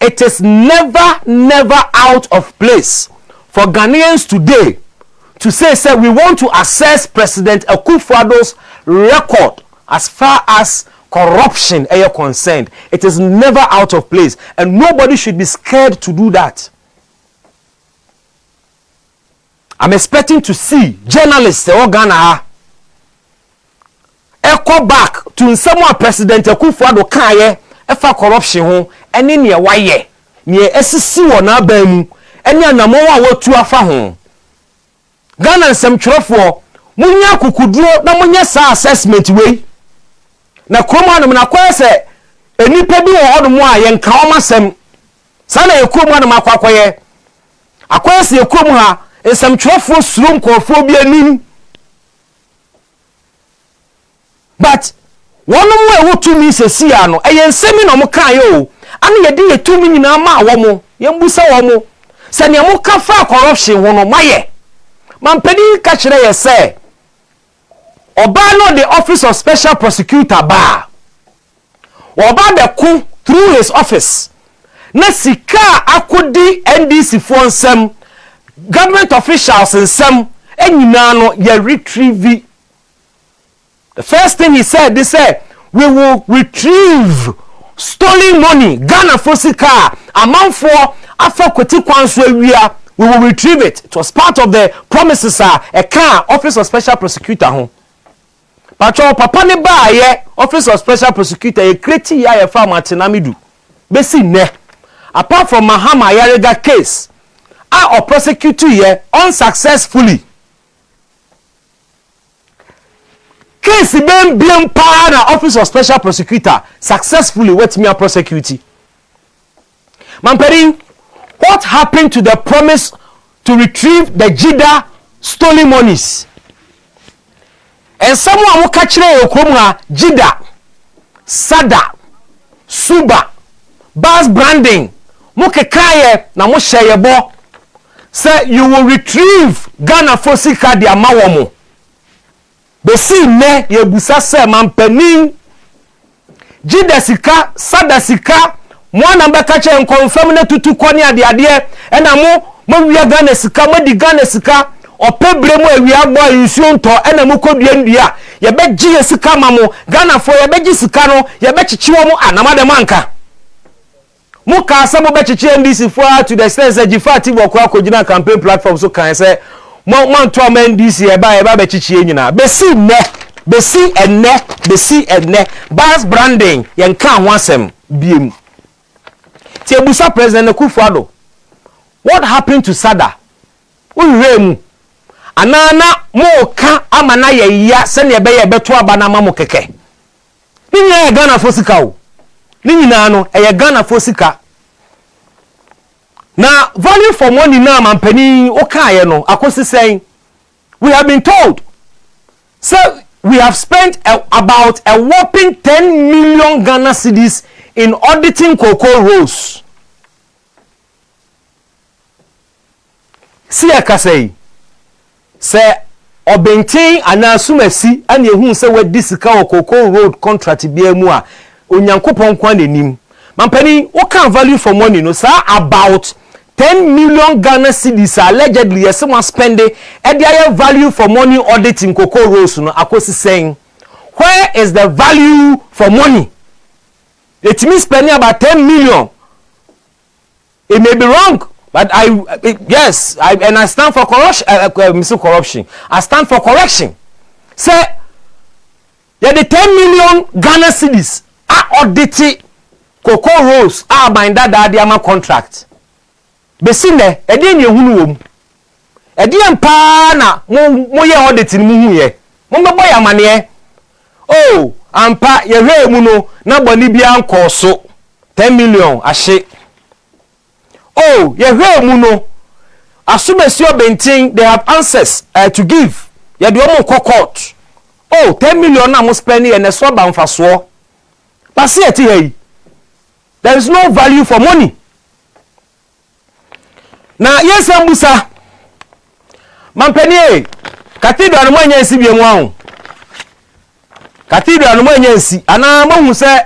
It is never out of place for Ghanaians today to say we want to assess President Akufo-Addo's record as far as corruption is concerned. It is never out of place, and nobody should be scared to do that. I'm expecting to see journalists in Ghana echo back to someone President Akufo-Addo kaye efa corruption ho ene ne waye ne esisi wona abamu ene anamo wa watu afa ho Ghana nsem twerefo munya kukuduro na munya sa assessment we na kroma no na kwese enipa bi wo hodo a ye nka o masem sana ekrom na makwakoye akwese ekrom ha nsem twerefo suro nkofo bi anim. But one way to me say see ano e yen semi no mo kan yo anu ye de tumi nyina ma wo mo ye mbusa wo mo se ne mo ka fa corruption ho no maye man pedi ka kire ye say oba no the office of special prosecutor ba oba de ku through his office na sika akodi NDC for nsem government officials nsem enyina no ye retrieve. The first thing he said, they said, we will retrieve stolen money. Ghana Fosika, amount for after Kwetikwanswe, we will retrieve it. It was part of the promises a car office of special prosecutor home. Pacho papa ne ba ye office of special prosecutor ye kreti ya ye fa Martinamidu. Besi ne. Apart from Mahama Yarega case, or prosecute ye unsuccessfully. Case ben bien pa na office of special prosecutor successfully wet me a prosecute. Mamperi, what happened to the promise to retrieve the Jida stolen monies? And someone who catch Jida, Sada, Suba, Bas branding, Mokekaye na mo sheyebo. Say you will retrieve Ghana Fosika di amawomo. Besi ne ye busa se mampanin Jida sika Sada sika mwana mbeka che confirm na tutu kwani ade ena mo wia Ghana sika mo di Ghana sika opebre mo awia gbo insuo nto ena mo kodua ndua ye be gi sika mamo Ghana fo ye be gi sika no ye be chichiwo mo anamade manka mo ka sa mo be chichi NDC fo to the extent say Gifati bokwa kogina campaign platform so kan say man to NDC e ba be chichi nyina besi enne bas branding yen kan ho asem biem ti ebusa President Akufo-Addo, what happened to Sada uremu anana mo ka amana ye ya se ne be ye beto abana ma mo keke ni ye Ghana Fosika o ni nyina no e ye Ghana Fosika na value for money na mampani o kaye no akosi saying we have been told so we have spent about a whopping 10 million Ghana cedis in auditing cocoa rows. See akasei say obentin anasumasi ane ehun se we disika cocoa road contract bia mu a onyankopon kwa nanim mampani o kan value for money no say about 10 million Ghana cedis allegedly yes someone spend a value for money auditing cocoa rows no akosi saying where is the value for money? It means spending about 10 million. It may be wrong, but I stand for corruption. I stand for correction. Say yeah, the 10 million Ghana cedis are audited cocoa rows are by that diama contract. Besine edi nye hunu wom edi empa na mo ye auditing mu hu ye mo mebo ya mane oh ampa ye hwe mu no na boni bia nko so 10 million ahye oh ye hwe mu no asumesi obentin they have answers to give ye de omo court oh 10 million na mo spend ye ne so ba mfaso but see eti hey there is no value for money. Na yes ambusa mampani cathedral no manya nsi biemu ahụ cathedral no manya nsi ana mahu se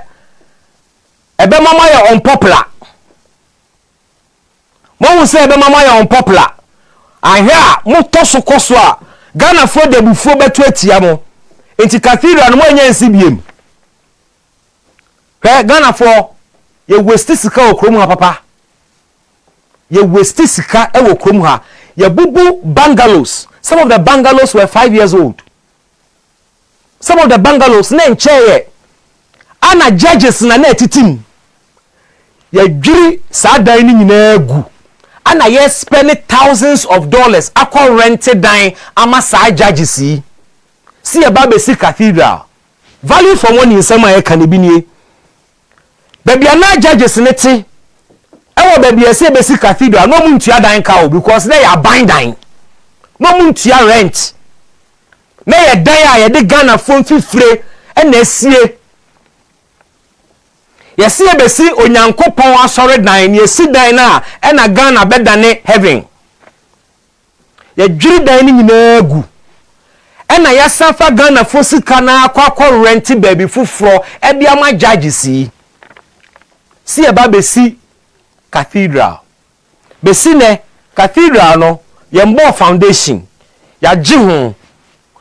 ebe mama ya unpopular mahu se ebe mama ya unpopular ahia mo toso koso a Ghana for de bufo beto atia mo enti cathedral no manya nsi biemu Ghana for ye waste sika okrom ha papa ye waste sika e okrom ha ye bubu bungalows. Some of the bungalows were 5 years old. Some of the bungalows na ncheye ana judges na etitim ye dwiri sa dan ni nyina gu ana ye spend thousands of dollars akọ rented dan ama sa judges yi si e ba be si cathedral value for money nsema ye kan bi nie baby ana judges ne ti ewo baby ese be si cathedral no mu ntua dan ka o because they are bind dan no mu ntua rent na ye dan a ye de Ghana fon fifire na esie ye sie be si onyankopon asore dan ne esi dan na na Ghana bedane heaven ye dwiri dan ni nyina gu na ye safa Ghana fo sika na akwa rent baby fufuro e bia ma judges yi si eba besi cathedral besi ne cathedral no ye mbo foundation ya ji ho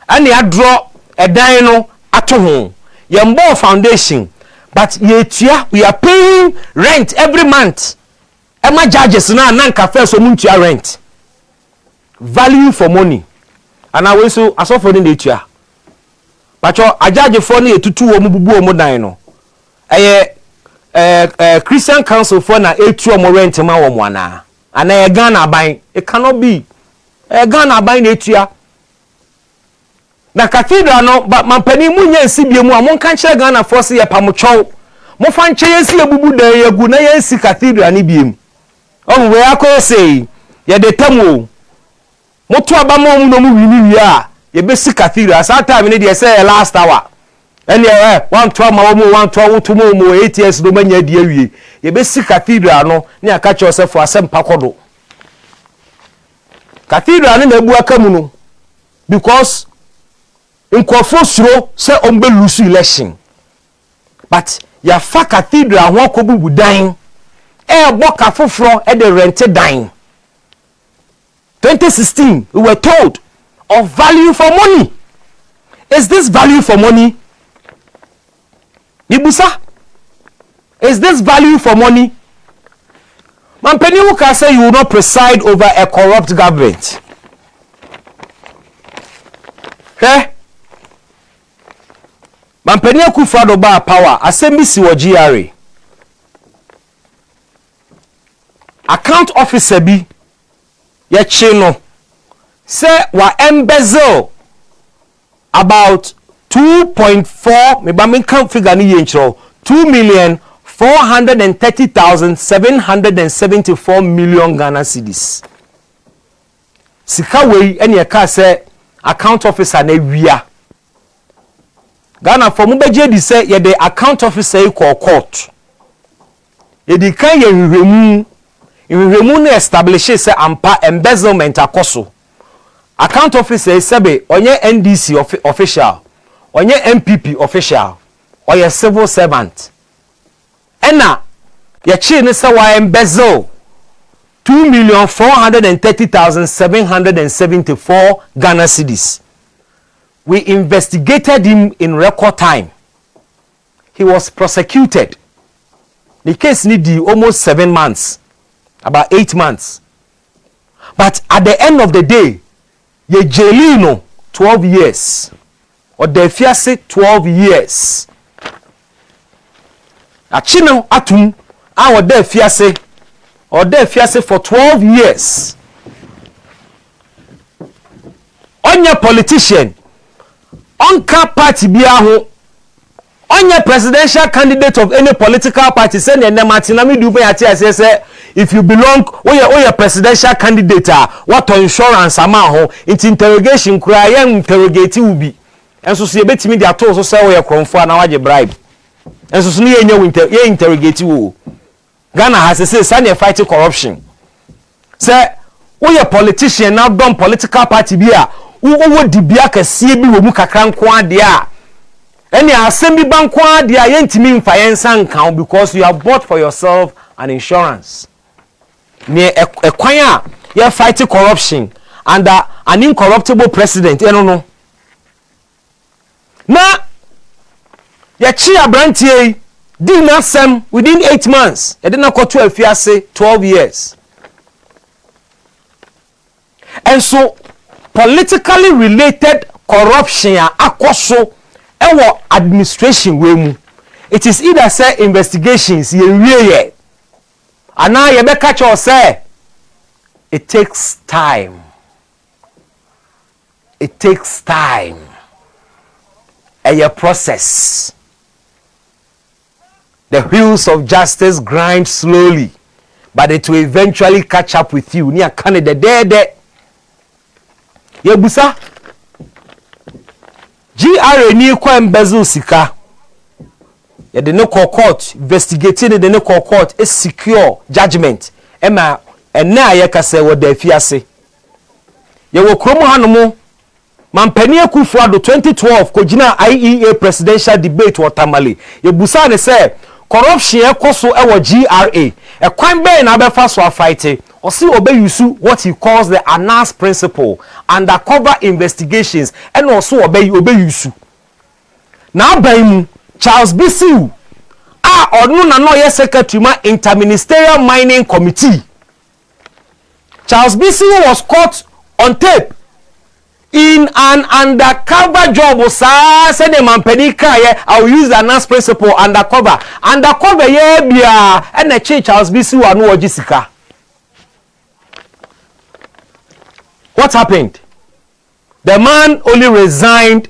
ani adro edan no ato ho ye mbo foundation but ye tua we are paying rent every month ema charges na cafe so mun tua rent value for money ana we so asofo ni tua pacho ajaje for na etutu wo mu bubu wo mu dan no Christian council for na etu omo rent ma wo mo ana ye Ghana ban it cannot be Ghana ban na etua na cathedral no mampani munye nsi biemu a mon kan kire Ghana for se ye pamochow mo fan kire nsi ebubu dan ye gu na ye nsi cathedral ni biemu oh we akose ye de tamo mo to aba mo no mu wini wi a ye be si cathedral sa time ni de say last hour ene 112 ma wo mu 112 wotumo mu 8 years do manya di awie ye be si cathedral no ne aka che osefo asem pakodo cathedral ne na bu aka mu no because nkofo suro se ombe lose election but ya fa cathedral ho ko bubu dan boka foforo de rented dan 2016 we were told of value for money. Is this value for money? Ibusa, is this value for money? Mampeni who can say you will not preside over a corrupt government. Okay? Mampeni Akufo-Addo ba power. Assembly si wa GRA. Account officer bi ye chino say wa embezzle about 2.4 me ba me count figure ni yenchro 2,430,774 million Ghana cedis. Sika wei ene ye ka say account officer na wia Ghana for mu beje di say ye the account officer e call court ye di kan ye hwehwemu na establish say ampa embezzlement akoso account officer sebe onye NDC official onye MPP official or your civil servant ena ye chi ni say wa embezzle 2,430,774 Ghana cedis. We investigated him in record time. He was prosecuted. The case needed almost 7 months, about 8 months. But at the end of the day, ye jailino 12 years. Or the fiase 12 years. Achino atum our de fiase or de fiase for 12 years. Onye politician, onka party biaho, onye presidential candidate of any political party say ne matinami du pe ati say if you belong oye presidential candidate what insurance ama ho it interrogation kura ye interrogate ubi enso so ye betimi dia to so say oye kronfo na waje bribe enso so ne ye interrogate wo Ghana has say say fight corruption say we a politician now done political party bia wo di bia kese bi wo mu kakra nko ade a any assembly bank kwa ade a yentimi mfa yensa nkan because you have bought for yourself an insurance ne ekwan a you fight corruption under an incorruptible president no na ya chi abrantie di na sem within 8 months e dey na ko 12 years. And so politically related corruption akoso ewo administration we mu it is either say investigations ye wie ana ye be catch or say it takes time a process. The wheels of justice grind slowly but it will eventually catch up with you near Canada there Yebusa GRA ni kwa embezzle sika ye de no court investigating the no court is secure judgment ema ena ayeka wo da afiase ye wo kromo hanomo Mampani Akufo-Addo 2012 kojina IEA presidential debate watamale Yebusa ne say corruption ekoso ewo GRA ekwan be na abefa so fight Osi obey yusu what he calls the ANAS principle, undercover investigations, and also obey yusu. Now by Charles Bisiu, or no yes secretary ma interministerial mining committee. Charles Bisiu was caught on tape in an undercover job. Say the Mampenika, I will use the ANAS principle undercover. Undercover yeah, and the Charles Bisiu are no Jessica. What happened? The man only resigned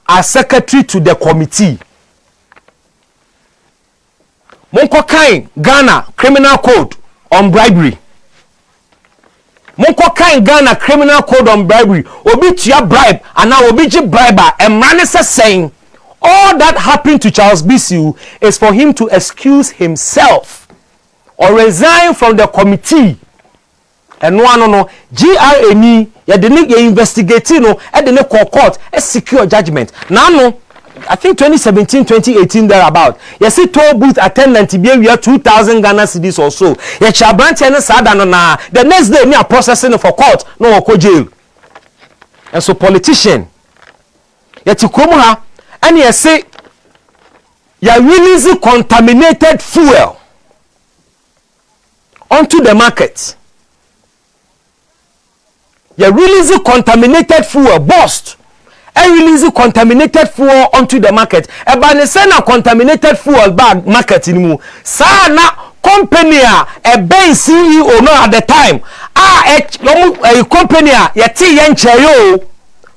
as secretary to the committee. Monko kain Ghana criminal code on bribery. Monko kain Ghana criminal code on bribery. Obi tia bribe and now obi ji briber and man is saying all that happened to Charles Bisiu is for him to excuse himself or resign from the committee. And no GRA ni ya de ne investigating no e de ne court a secure judgment now no I think 2017 2018 there about you see toll booth attendant be we 2000 Ghana cedis or so ya cha branch and sada no na the next day me are processing for court no ko jail. And so politician ya ti komu ha and you say you release contaminated fuel onto the market. You release contaminated fuel burst and release contaminated fuel onto the market. Eba ne say na contaminated fuel bag market ni mu. Sa na company a ben CEO no at the time. A company yeti yenche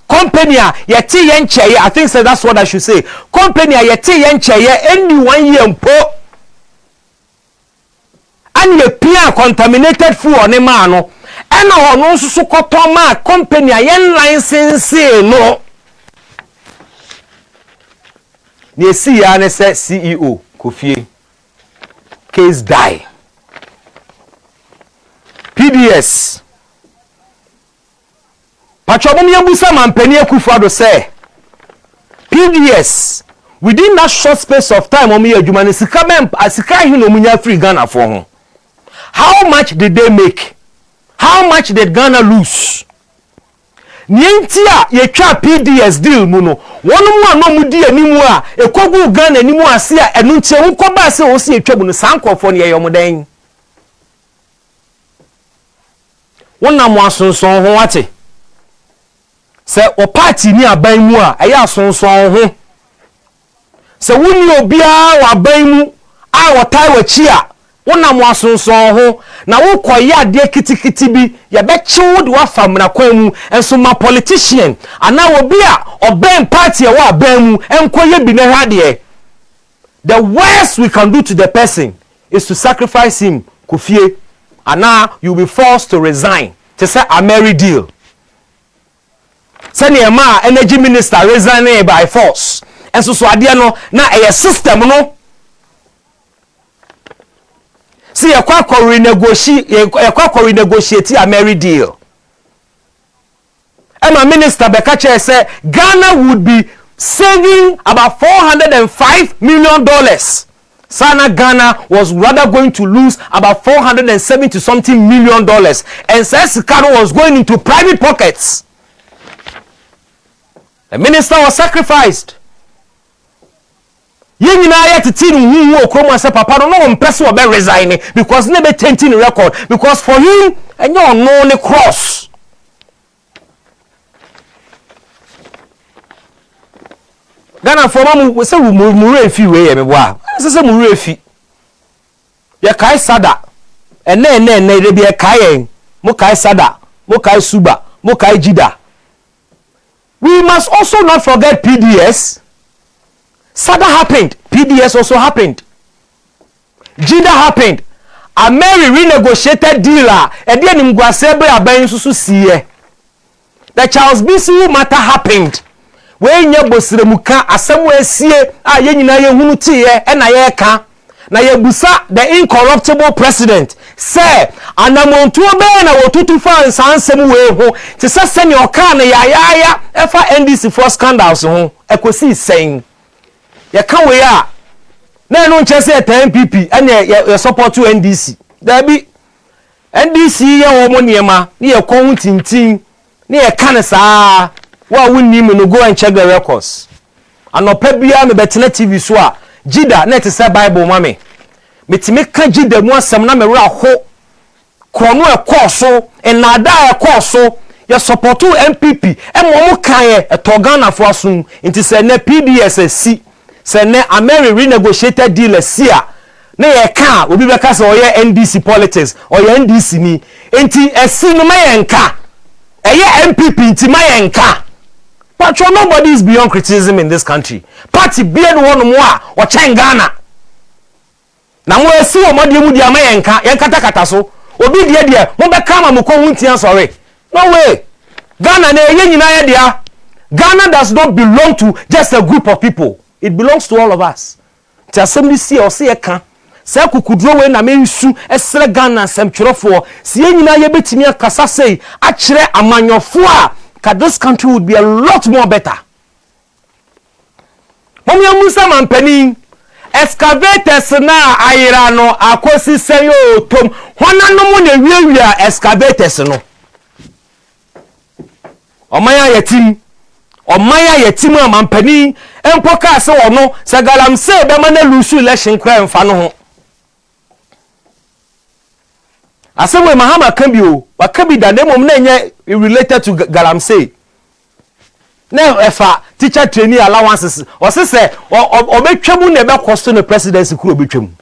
company yeti yenche I think say that's what I should say. Company yeti yenche any 1 year mpo. And ye pia contaminated fuel ne ma no. And no so kotoma company yen license no ne see ya ne say CEO Kofie case die PDS Pachobom yabusa Mampani Akufo-Addo say PDS within that short space of time omi adwuma ne sika mem asika hi no munya free Ghana for ho. How much did they make? How much did Ghana lose? Nientia ye twa PDS deal mu no wonu mu ano mu di animu a ekogu Ghana animu ase a enu nche nkoba se o se etwa mu no sankofo ne yeyomodan wonna mu asonson ho ate se o party ni aban mu a eya asonson ho se wuni obia wa aban mu a wotai wachi a wonna mu asonson ho na wo koye ade kitikiti bi ye be chiwo de wa famna kwan mu enso ma politician ana obi a oben party e wa aban mu enkoye bi ne hade. The worst we can do to the person is to sacrifice him Kofie ana you will be forced to resign to say a merry deal. Send ma energy minister resigning by force enso so ade no na e system no see a renegotiate a merry deal. And my minister Bekache said Ghana would be saving about $405 million. Sana Ghana was rather going to lose about $470 something million. And says Kano was going into private pockets. The minister was sacrificed. Papa no person will be resigning because never tainting record. Because for him, and you're known the cross. Ghana for we say we murefi we me wa. Say murefi. Ya kai sada. Ene de be kai en. Mo kai sada, mo kai suba, mo kai jida. We must also not forget PDS. Sada happened. PDS also happened. Jida happened. A Mary renegotiated dealer. And then in Guasebe abayin susu siye. The Charles Bisu matter happened. When ye bosire muka asemwe siye a ye nyina ye hunu tiye e na ye ka na ye busa the incorruptible president say anamontu obe na wotutu fa nsansem we ho te se ne oka na ya efa NDC for scandals ho ekosi sen ye ka we a na no nche se 10 PP ene ye support NDC da bi NDC ye wo mo niema ne ye kon tintin ne ye ka ne saa wa wunni mu no go and check the records anopa bia me betena TV so a jida net say bible mame metime ka jida mu asem na me ra ho krono e koso enada e koso ye supportu MPP e mo kan e to Ghana for asum nti say na PDS si say na Ameri renegotiated deal si a na ye ka obi be ka say oye NDC politics oye NDC ni nti esi no mayenka eye MPP nti mayenka. But nobody is beyond criticism in this country. Party beard one more or Chen Ghana. Now we see what you would yanka yankata so. Obi dear, Mobakama Moko Wintian sorry. No way. Ghana Ghana does not belong to just a group of people. It belongs to all of us. To assembly see or see a can. Say kukudro we na mensu esre Ghana sem churofo. See nyina ye betimi akasa sei akire amanyofo a this country would be a lot more better. Mommy Musa Mampeni excavators na ayirano akosi seyo tom hona no mo na wiawia excavators no. Omaya yetim Mampeni empoka se ono se galamse be ma na lusu election kra mfa no ho. Asemwe Mahama Kambio wakabi da nemom na enye related to Galamsey. Na efa teacher trainee allowances o se obetwam na be cost no presidency kuro obetwam.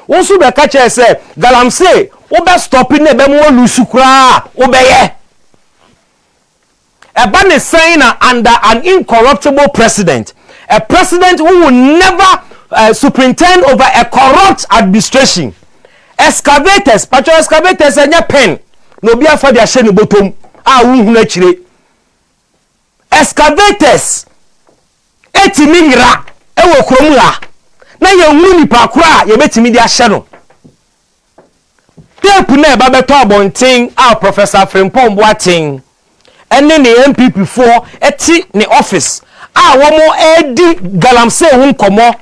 Wonso be ka che se Galamsey wo be stop na be mo lusu kura wo be ye. Eba ne saying under an incorruptible president, a president who will never superintend over a corrupt administration. Excavators, patro excavators enya pen no bia for their sheni bottom a wu na chire. Excavators etimi ngira ewo kromu ha na ye wu nipa kura ye betimi dia hye no. Tape na eba beto abonten a Professor Frimpong Boateng ene ne MPP for eti ne office a wo mo edi Galamsey hu komo.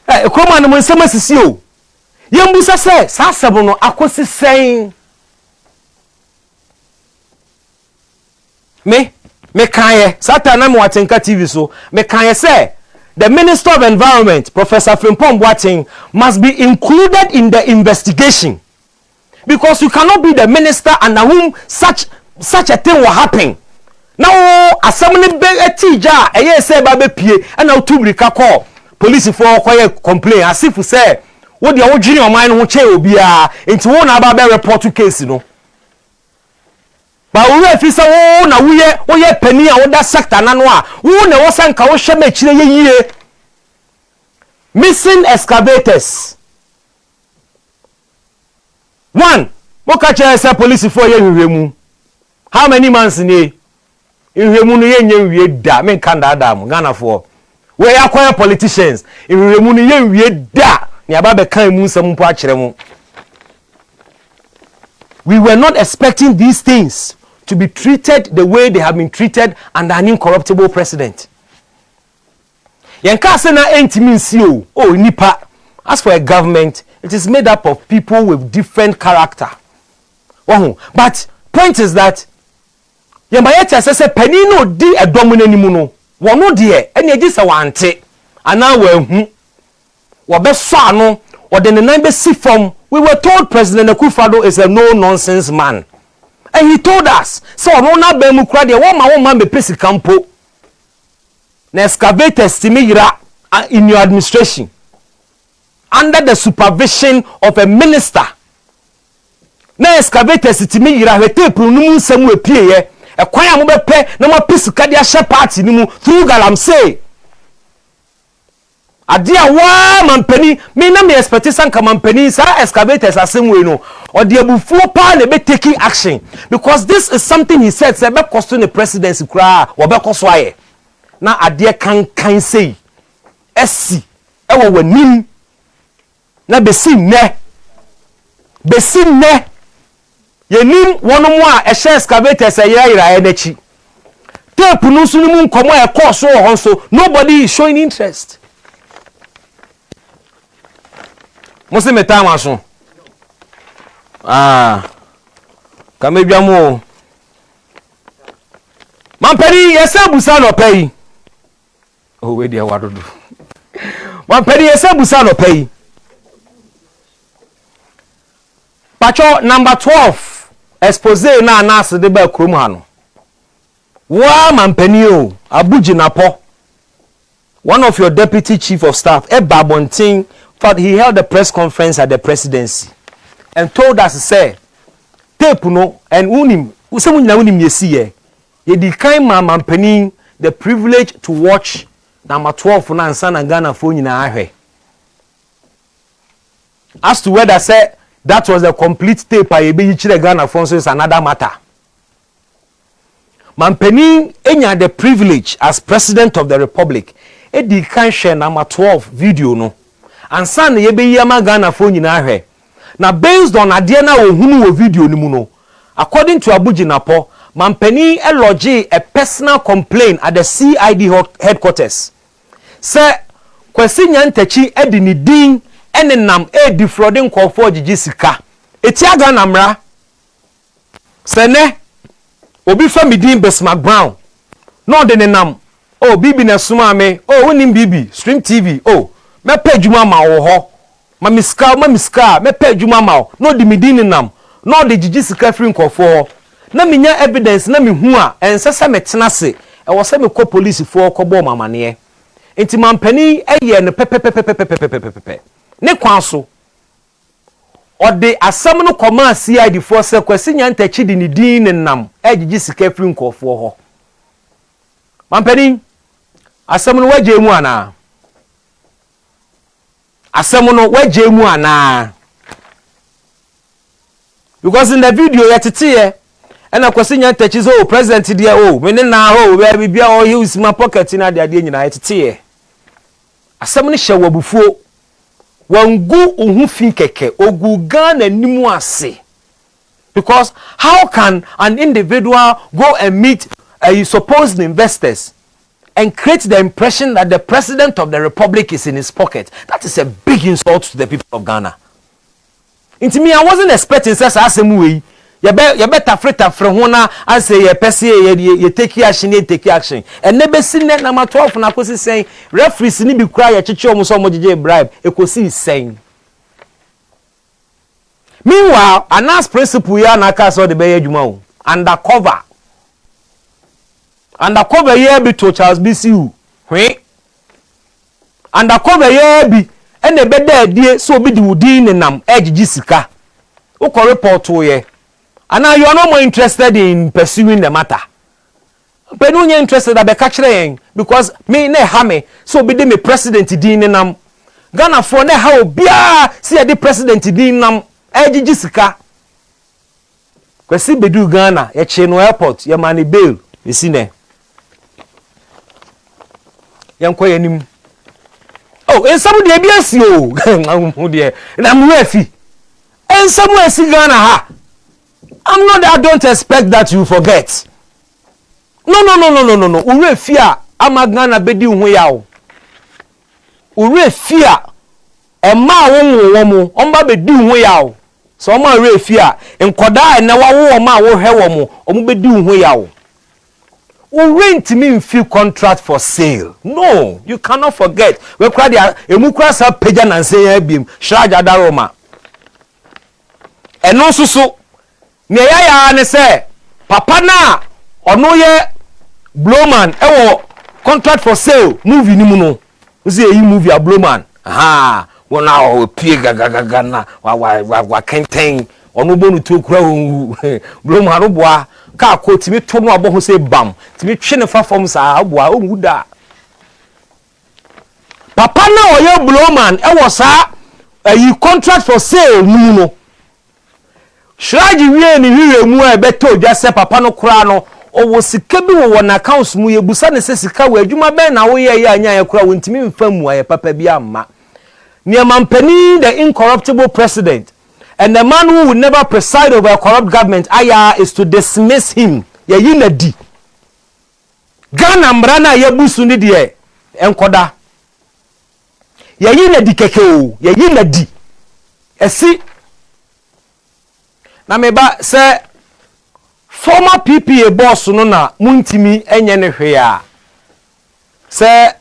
Kroma no nsema sisi o yembusa se sa sebo no akosi sen me kanye satana me watenka TV so me kanye say the Minister of Environment Professor Frimpong Boateng must be included in the investigation, because you cannot be the minister under whom such a thing will happen. Now assembly be etija eye say ba be pie and now tubrika call police for quiet complain as if say what the old junior mind who che obia into one about report case no. But we fi say wo na wo ye pani a wo da sector na no a wo na wo san ka wo hwe ma chire ye missing excavators. One, what catch say police for ye hwehwemu. How many months ni hwehwemu no ye nwie da men kan da da mu Ghana for we acquire politicians hwehwemu no ye nwie da ni aba be kan mu nsam mpo akere mu. We were not expecting these things to be treated the way they have been treated under an incorruptible president. Yenka se na entimi nsi o nipa. As for a government, it is made up of people with different character. But point is that Yambayeta says penino di a dominant nimuno. One dear, any edis a wante. And now we're Wabesano or the number see from. We were told President Akufo-Addo is a no-nonsense man. And he told us, so I'm not Bemukradia, one man be pesi campo. Na excavators in your administration under the supervision of a minister. Na excavators timigira hete prunumu samu epie e kwan a mo bepe na mo pesi kadia she party ni mu through galamsey. Adia wa mampani me na me expect sanka mampani sa excavators asem we no or the abufuo pa na be taking action because this is something he said say be cost the presidency kra wo be koso aye na adia kan sei esi e wo wanim na besim ne yenim wono mo a e share excavators ayira enachi tape no so ni mu nkomo e course so ho so nobody is showing interest. Mose meta maso kamedwamo mampani yesa busa no pay we dia wadodo mampani yesa busa no pay pacho number 12 expose na anas de ba krom ha no wa mampani o abuginapo one of your deputy chief of staff Ebabontin thought he held a press conference at the presidency and told us say tape no and unim yesi ye di kind mampani the privilege to watch number 12 na ansa na Ghana fo nyina ahwe as to whether say that was a complete tape I be chire Ghana fo is another matter. Mampani enya the privilege as president of the republic e di kind share number 12 video no ansa na ye be yama Ghana fo nyina ahwe na based on ade na ohunu wo video ni mu no according to Abuginapo mampani lodge a personal complaint at the CID headquarters say Kwesi Nyantachi edi ni din enenam defrauding kwofo gigisika etia Ghana mra se ne obi fa midin Besmark Brown no de nenam bibi na suma me wonim bibi stream TV me pa adwuma ma wo ho ma miska me pa adwuma ma no de midin nam no de gigisika free kwofo na minya evidence na mehu a ensese metena se e wo se me ko police fo kobo mamane enti mampani eye ne pepepepepepepepepe ne kwanso ode asam no koma CID for se Kwesi Nyantachi di ni din nam gigisika free kwofo ho mampani asam no waje mu ana asemono waje mu ana because in the video yetete and Kwesi Nyantachi so president there me na where bia he use my pocket na de ade nyina yetete asem no hye wabufuo wangu uhu fi keke ogu Ghana nimu ase because how can an individual go and meet supposed investors and create the impression that the president of the republic is in his pocket? That is a big insult to the people of Ghana. Into me, I wasn't expecting such as a movie. You better fret hona and say you take action. And never seen that number 12 and I was saying referees need be cry at almost so much bribe. You could see saying. Meanwhile, a nice principle ya na cast the bay jumau undercover. Undercover here be to Charles BCU. Undercover here be and the bed there so be the woodin and nam edge Jessica. Who can report to ye? And now you are no more interested in pursuing the matter. But no you're interested that be catching because me ne hame so be the president din nam Ghana for ne how bia see the president din nam edge Jessica. Kwesi bedu Ghana ye Chino airport ye mani bail you see ne. Yanko yenim Oh, and somebody abuse you. Dear, and I'm ready. And somewhere see Ghana ha. I'm not I don't expect that you forget. No. Ure fear ama Ghana bedi hu yawo. Ure fear e ma wo mo omba bedi hu yawo. So oma ure fear enkoda na wa wo ma wo hwe wo mo omo bedi hu yawo. Rent me feel contract for sale. No, you cannot forget. We cry there emukra sa peja na nsen abiem shraja daroma. Eno susu ne ya ne say papa na ono ye blowman ewo contract for sale movie ni mu no. Uzi eyi movie a blowman. Aha, wona o pie gaga na wa kenten ono bonu to kura blowman ro boa ka ko timi to no abo ho say bam timi twe ne fa form sa aboa o nguda papa na oye blowman ewo sa ayi contract for sale nu no shraji wie ni hire mu e beto dwa se papa no kura no owo sika bi wo na accounts mu ye busa ne se sika wo adwuma ben na wo ye anya ye kura wo ntimi mfa mu aye papa bi amma ne mampani the incorruptible president. And the man who will never preside over a corrupt government, is to dismiss him. Ye yinadi. Ghana mbrana ye busu ni die enkoda. Ye yinadi kekeo, ye yinadi. Esi na meba se former PPA boss no na muntimi enye ne hwe a. Se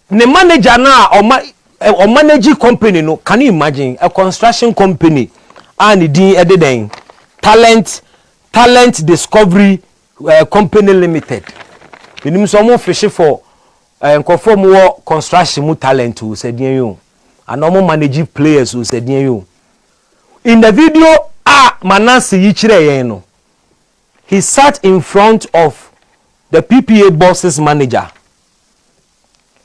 ne manager na or managing company no, can you imagine a construction company and the talent discovery company limited. We need some more fish for conform more construction mu talent who said you and normal managing players who said you. In the video Manasi Yichire no, he sat in front of the PPA boss's manager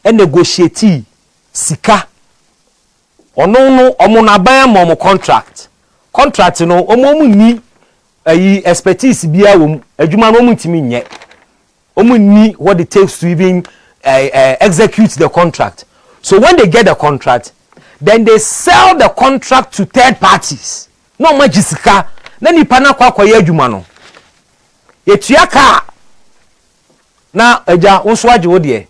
and negotiated sika ono omo na ban mo contract no omo ni ayi expertise bia wo adwuma no omo ntimi nye omo ni what it takes to even execute the contract. So when they get the contract, then they sell the contract to third parties. No majisika na nipa na kwa adwuma no yetua ka na eja wonso age wo de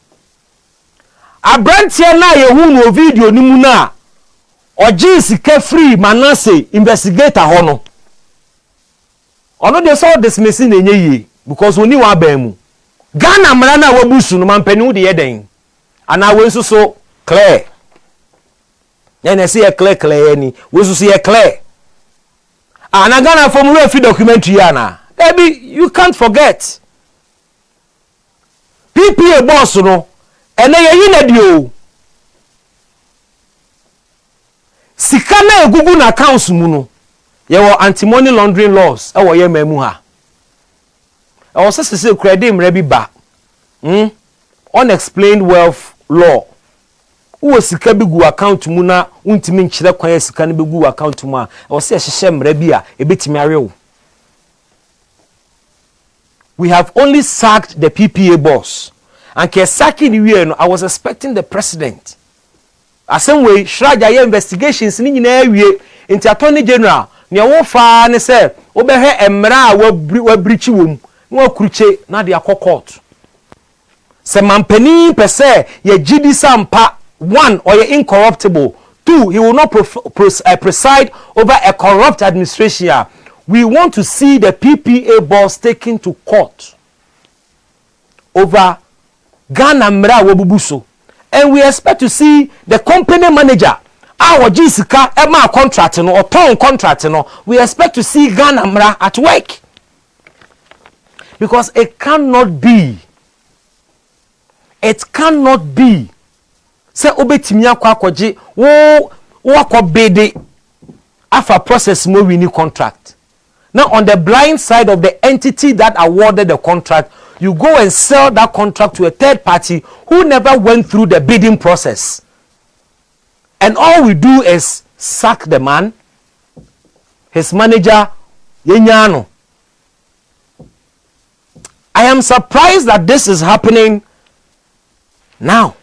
Abrantie na ye hu no video ni mu na oji sika free Manase investigator ho no ono de so dismiss na enye yi because oni wa ban mu Ghana mra na wabusu no mampani wo de yeden ana we so clear na say clear ni we so ye clear ana Ghana from we fi documentary ana baby you can't forget PPA boss no ene ye yinadi o sika na egugu na accounts mu no ye wo anti-money laundering laws e wo ye mamu ha e wo sese credit mra bi ba unexplained wealth law wo sika bi gu account mu na untimi nkyere kwan sika na bi gu account mu a e wo se hyehye mra bi a ebetimi arewo. We have only sacked the PPA boss. And Kesaki ni no, I was expecting the president. Asem way shraja ye investigations ni nyina awie into attorney general ne wo fa ne se obehwe emra wa brichi wom na akuruche na de akokot. Se mampani pese ye gidi sampa 1 or ye incorruptible, 2 he will not preside over a corrupt administration. We want to see the PPA boss taken to court over Ghana mra wobubuso, and we expect to see the company manager our Jessica Emma contract no or ton contract no. We expect to see Ghana mra at work, because it cannot be say obetimi akwaje wo akobede afa process mo wini contract. Now on the blind side of the entity that awarded the contract, you go and sell that contract to a third party who never went through the bidding process. And all we do is sack the man, his manager, Yenyano. I am surprised that this is happening now.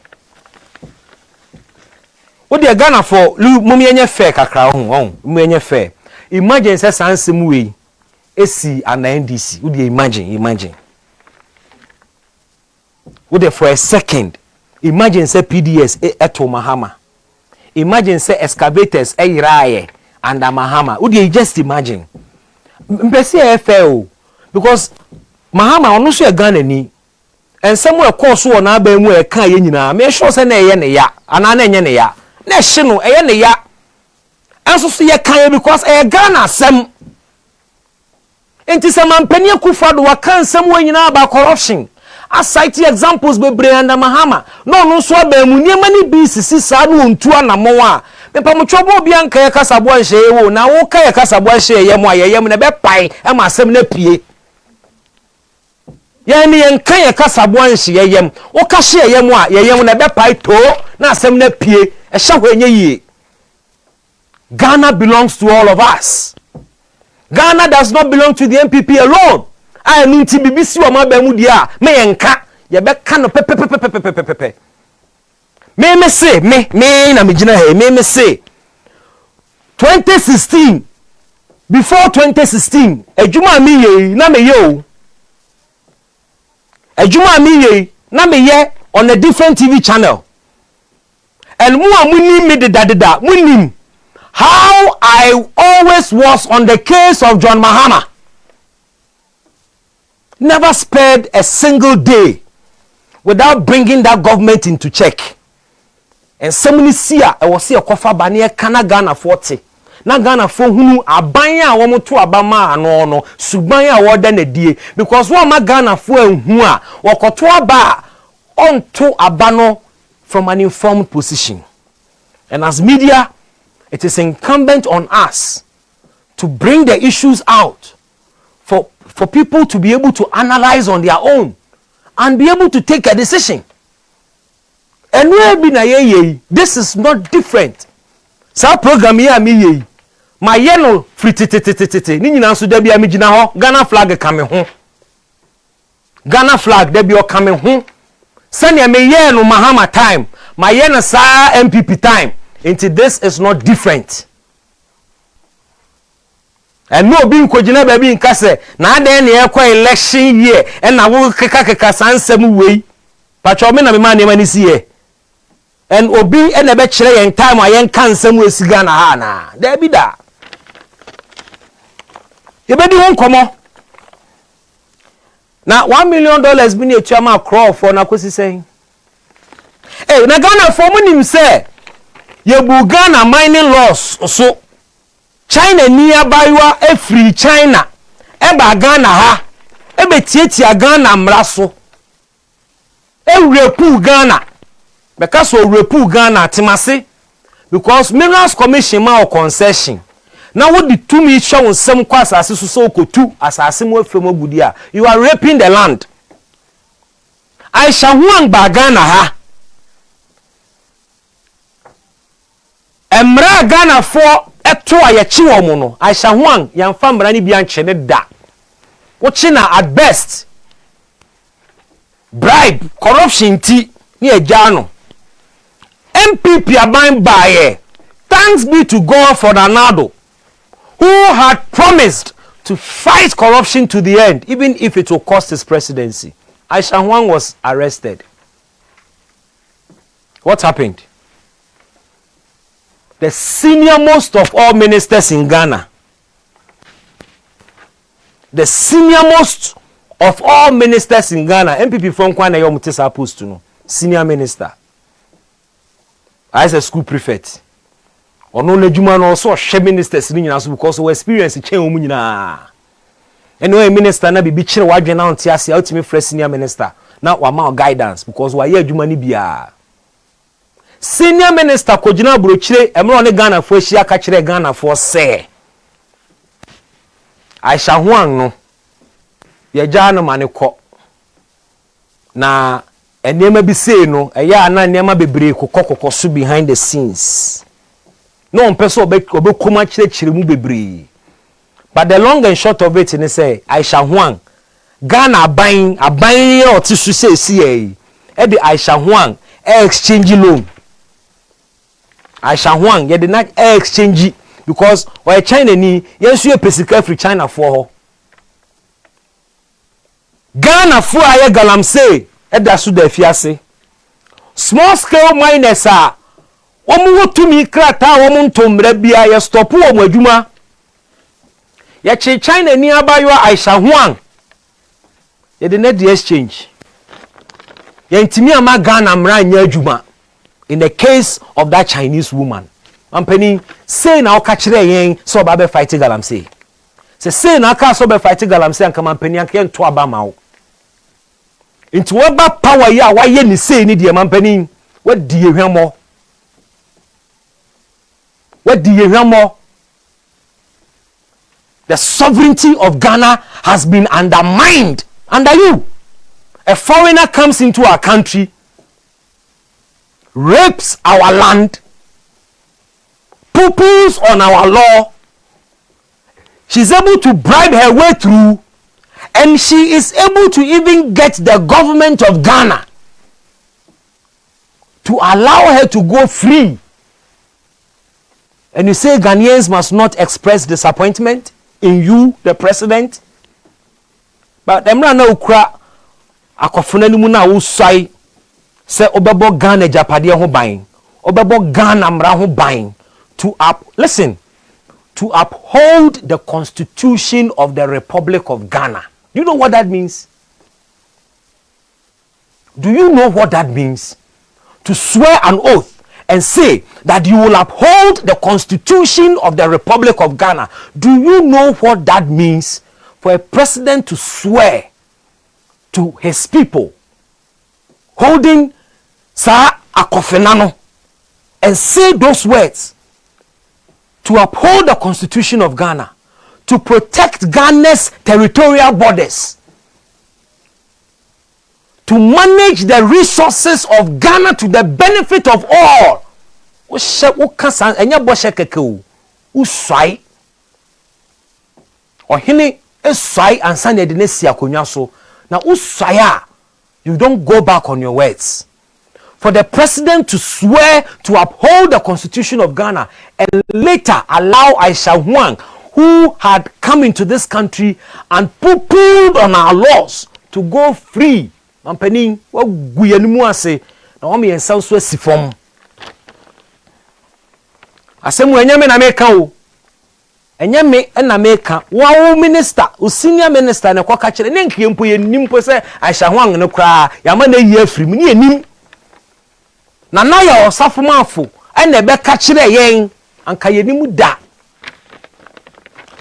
What the Ghana for mummy any fair kakra ho mummy fair. Imagine say sansem we esi an NDC. Would you imagine? Would you for a second imagine say PDS eto Mahama. Imagine say excavators Iraye and Mahama. Would you just imagine? Mpesi FAO because Mahama ono so Ghana ni and somewhere course so na ba mu e kan ye nyina me sure say na ye ne ya ana na enye ne ya na hye no eye ne ya enso so ye kan because e Ghana sem enti some President Akufo-Addo wa kan sem we nyina about corruption. I cite examples bebre under Mahama no so ba mu niema ni bi sisi sa no ntu anamo a me pa mo chobo bia nka ye kasabo anhye wo na wo ka ye kasabo anhye ye mo ayeyem na be pai e ma asem na pie yani yen kan ye kasabo anhye yeyem wo ka hye yeyem a yeyem na be pai to na asem na pie e hye ho enye yi. Ghana belongs to all of us. Ghana does not belong to the MPP alone. I mean to BBC wa mabamu dia me yenka ye be ka no pepepepepepepepe. Me say me na me gina he me say 2016 before 2016 ejuma mi ye na me yo ejuma mi ye na me ye on a different TV channel and mu amuni me deda munim how I always was on the case of John Mahama. Never spared a single day without bringing that government into check. And somebody see I was see a kofa bani kana Ghana 40. Na Ghana for hunu abanya a womo to abama no subanya a woda na die because one ma Ghana for hu a wokoto aba onto abano from an informed position. And as media, it is incumbent on us to bring the issues out for people to be able to analyze on their own and be able to take a decision. And this is not different. Sa program here me my yellow free ni nyina so da bia me gina ho Ghana flag kame ho. Ghana flag da bia kame ho. Sanya me ye no Mahama time, my ye na sa MPP time. Until this is not different. And no being kojina baby in kase na den ye kwa election year and na wo keka sansem we pacho me na me man ni see and obi e na be kire yen time a yen kan nsem we siga na ha na da bi da ye be di won komo na $1 million bi na etua ma crop for na kosi say eh na Ghana for munim say ye bu Ghana mining laws so China nearby wa free China eba Ghana ha ebe tietia Ghana mraso repu Ghana because o repu Ghana timase because Minerals Commission ma o concession na wo di tumi hwe nsem kwa asase so kotu asase mo afrem agudi a you are raping the land. Aisha huang ba Ghana ha emra Ghana for eto aye chiwo mu no Aisha huang yamfa mra ni bia nche ne da wo chi na at best bribe corruption ti ni eja no MPP aban baye. Thanks be to God for Nanado who had promised to fight corruption to the end even if it will cost his presidency. Aisha huang was arrested. What happened? The senior most of all ministers in Ghana. The senior most of all ministers in Ghana. MPP from Kwana Yomuti supposed to know. Senior minister. As a school prefect. Ono nejuma no so hwe ministers ni nyina so because we experience chen omu nyina. Anyway minister na bibi kire wadwe na onte ase ultimate fresh senior minister. Na wa ma guidance because wa ye adwuma ni bia. Senior minister kojina brochire emre one Ghana fo ahia ka kire Ghana fo se Aisha huang no ye ja no mane kọ na enema bi sei no eya na enema bebre kokokoko so behind the scenes no person obekoma kire mu bebre but the long and short of it is say Aisha huang Ghana aban o ti su sei e di Aisha huang exchange loan Aisha Huang ye did not exchange because why China ni yes you pesika free China for Ghana for aye galamsey eda so da fiase small scale miners a omu tumi krata omu ntomra bia ye stop omu adwuma ye che China ni abayo Aisha Huang ye did not exchange ye ntimi ama Ghana mra nya adwuma in the case of that Chinese woman. Ampeni say na okachire yen so ba be fight galamsey. Say na aka so be fight galamsey anka mampeni anka yen to aba mawo. Into what power ya wa ye ni say ni de mampeni what di ehwamo. What di ehwamo. The sovereignty of Ghana has been undermined under you. A foreigner comes into our country, rapes our land, poo-poos on our law. She's able to bribe her way through, and she is able to even get the government of Ghana to allow her to go free. And you say Ghanaians must not express disappointment in you, the president? But Emra na ukra akofuna ni mu na usai se obebo Ghana japade ho ban, obebo Ghana mra ho ban to listen, to uphold the constitution of the Republic of Ghana. Do you know what that means? Do you know what that means? To swear an oath and say that you will uphold the constitution of the Republic of Ghana. Do you know what that means? For a president to swear to his people, holding Sa Akofenano, and say those words, to uphold the constitution of Ghana, to protect Ghana's territorial borders, to manage the resources of Ghana to the benefit of all. Now, you don't go back on your words. For the president to swear to uphold the constitution of Ghana and later allow Aisha Huang, who had come into this country and poo-pooed on our laws, to go free. Mampeni, what guyanimu ase na wami yensa so sifom. Asemu enyame na meka o. Enyame na meka. Wa minister, o senior minister na kwa kachire ne nkiyempo ye nimpo se Aisha Huang no kra ya ma na yi afiri mu ne enim. Na na ya osafo mafo ene be kachire yen anka ye nimu da.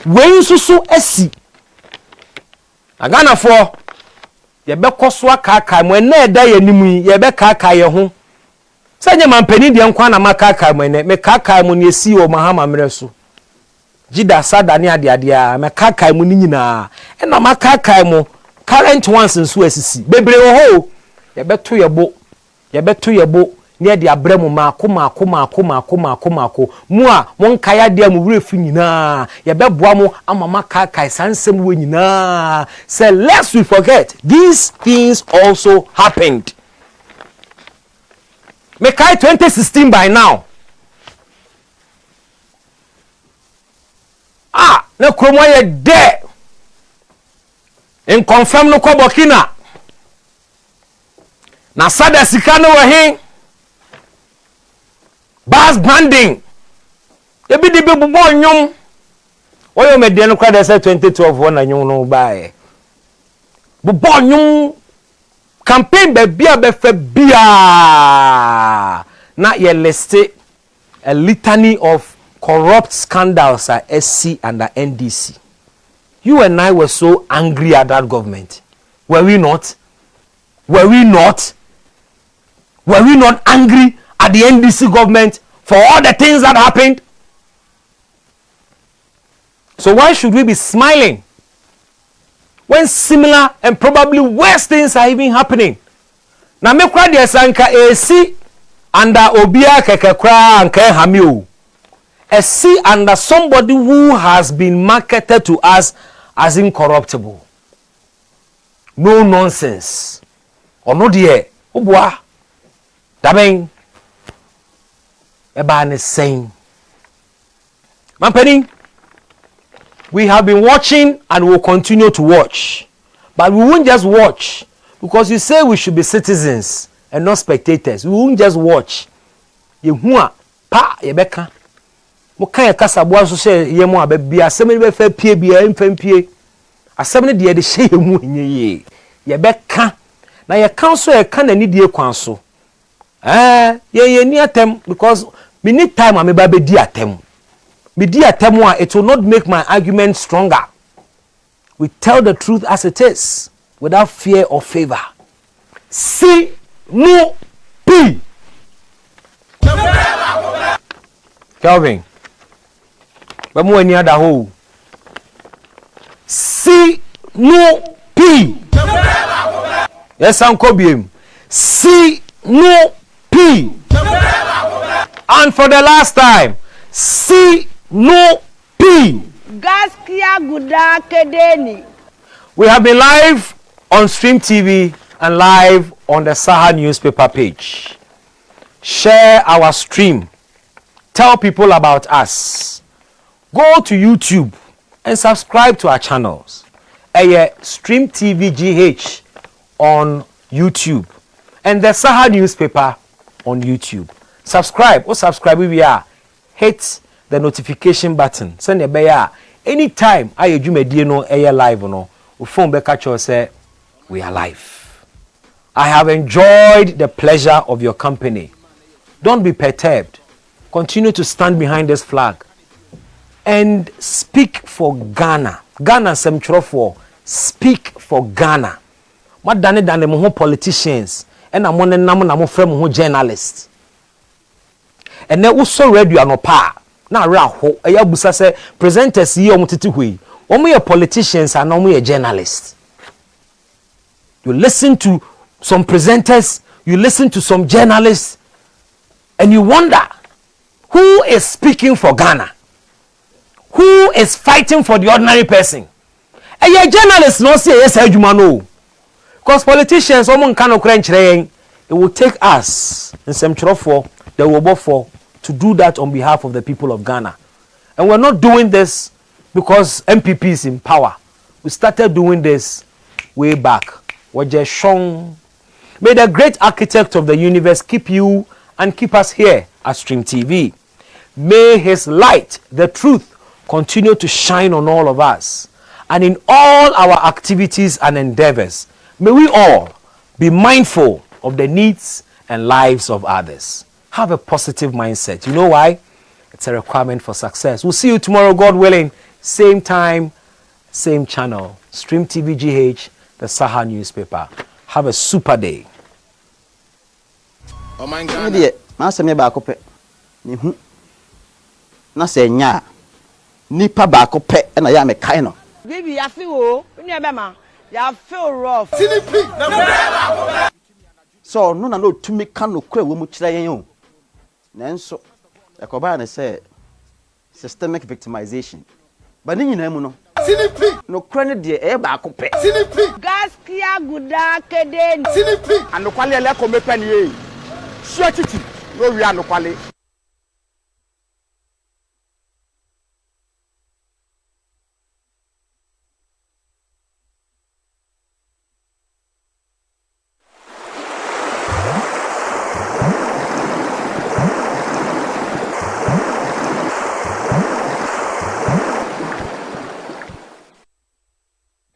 Wen susu asi. Agana fo ye be koso aka mo na eda ye nimu ye be kaka ye ho. Sanye mampani de nkwa na makaka mo ne me kaka mo ne esi o mahama mreso. Jida sada ni ade a me kaka mo ni nyina. E na makaka mo current ones nso asisi. Bebre wo ho ye beto ye bo ne de abremu mako mu a won kaya de mu refu nyina ye beboa mo amama kaka sansem we nyina. Say lest we forget, these things also happened. Mekai 2016 by now. Na kromo ye de in confirm no ko Burkina. Na sada sika no wa hin. Bas branding. Ebi di be bubo nyom. Oyo me de no kwa de say 2012 wona nyom no bae. Bubo nyom campaign be bia be fa bia. Na ye list a litany of corrupt scandals at SC and the NDC. You and I were so angry at that government. Were we not? Were we not? Were we not angry at the NDC government for all the things that happened? So why should we be smiling when similar and probably worse things are even happening? Na me kwa de sanka AC under obia kekekra anka hamiu. AC under somebody who has been marketed to us as incorruptible. No nonsense. Ono de obwa. Daben eba ne sen. Mampeni, we have been watching and will continue to watch. But we won't just watch because you say we should be citizens and not spectators. We won't just watch. You pa yebeka. Mo kan ya kasa bo so say ye mo ababia asem ni be fa pie bia emfam pie. Asem ni de she ye mu enye ye. Yebeka. Na ye kan so ye kan ani die kwan so. Ye ni atem because we need time am ba be di atem. Me di atem a it will not make my argument stronger. We tell the truth as it is without fear or favor. SiNoPi. Kelvin. But more any other hole. SiNoPi. Yes, I'm Kobium. SiNoPi. And for the last time, SiNoPi. We have been live on Stream TV and live on the Saha newspaper page. Share our stream. Tell people about us. Go to YouTube and subscribe to our channels. Stream TV GH on YouTube and the Saha newspaper on YouTube. Subscribe. Or subscribe we are. Hit the notification button. Send a bear. Anytime I do no air live no, we phone back at you say we are live. I have enjoyed the pleasure of your company. Don't be perturbed. Continue to stand behind this flag and speak for Ghana. Ghana for speak for Ghana. What done than the politicians and I'm one na from journalists. And then also radio no pa. Na raho eya busa say presenters yi omutiti hui omo ye politicians and omo ye journalists. You listen to some presenters, you listen to some journalists, and you wonder who is speaking for Ghana, who is fighting for the ordinary person. And your journalists no say yes adwuma no, because politicians omo nka no kra nkyerɛ it will take us in some for the wobo for to do that on behalf of the people of Ghana. And we're not doing this because MPP is in power. We started doing this way back. We're just shown. May the great architect of the universe keep you and keep us here at Stream TV. May his light, the truth, continue to shine on all of us. And in all our activities and endeavors, may we all be mindful of the needs and lives of others. Have a positive mindset. You know why? It's a requirement for success. We'll see you tomorrow, God willing. Same time, same channel. Stream TV GH, the Saha newspaper. Have a super day. Oh my God. Master me back up. Na se nya. Nipa back up and I am a kind. Baby, I feel you feel rough. So no to me can no kwe wo mu kire yen. Nanso ekoba na say systemic victimization but ni nyina mu no SiNoPi no kra ne de e ba akopɛ SiNoPi gaskia guda keden SiNoPi anokwale ele ko mepa ni e su atiti no wi anokwale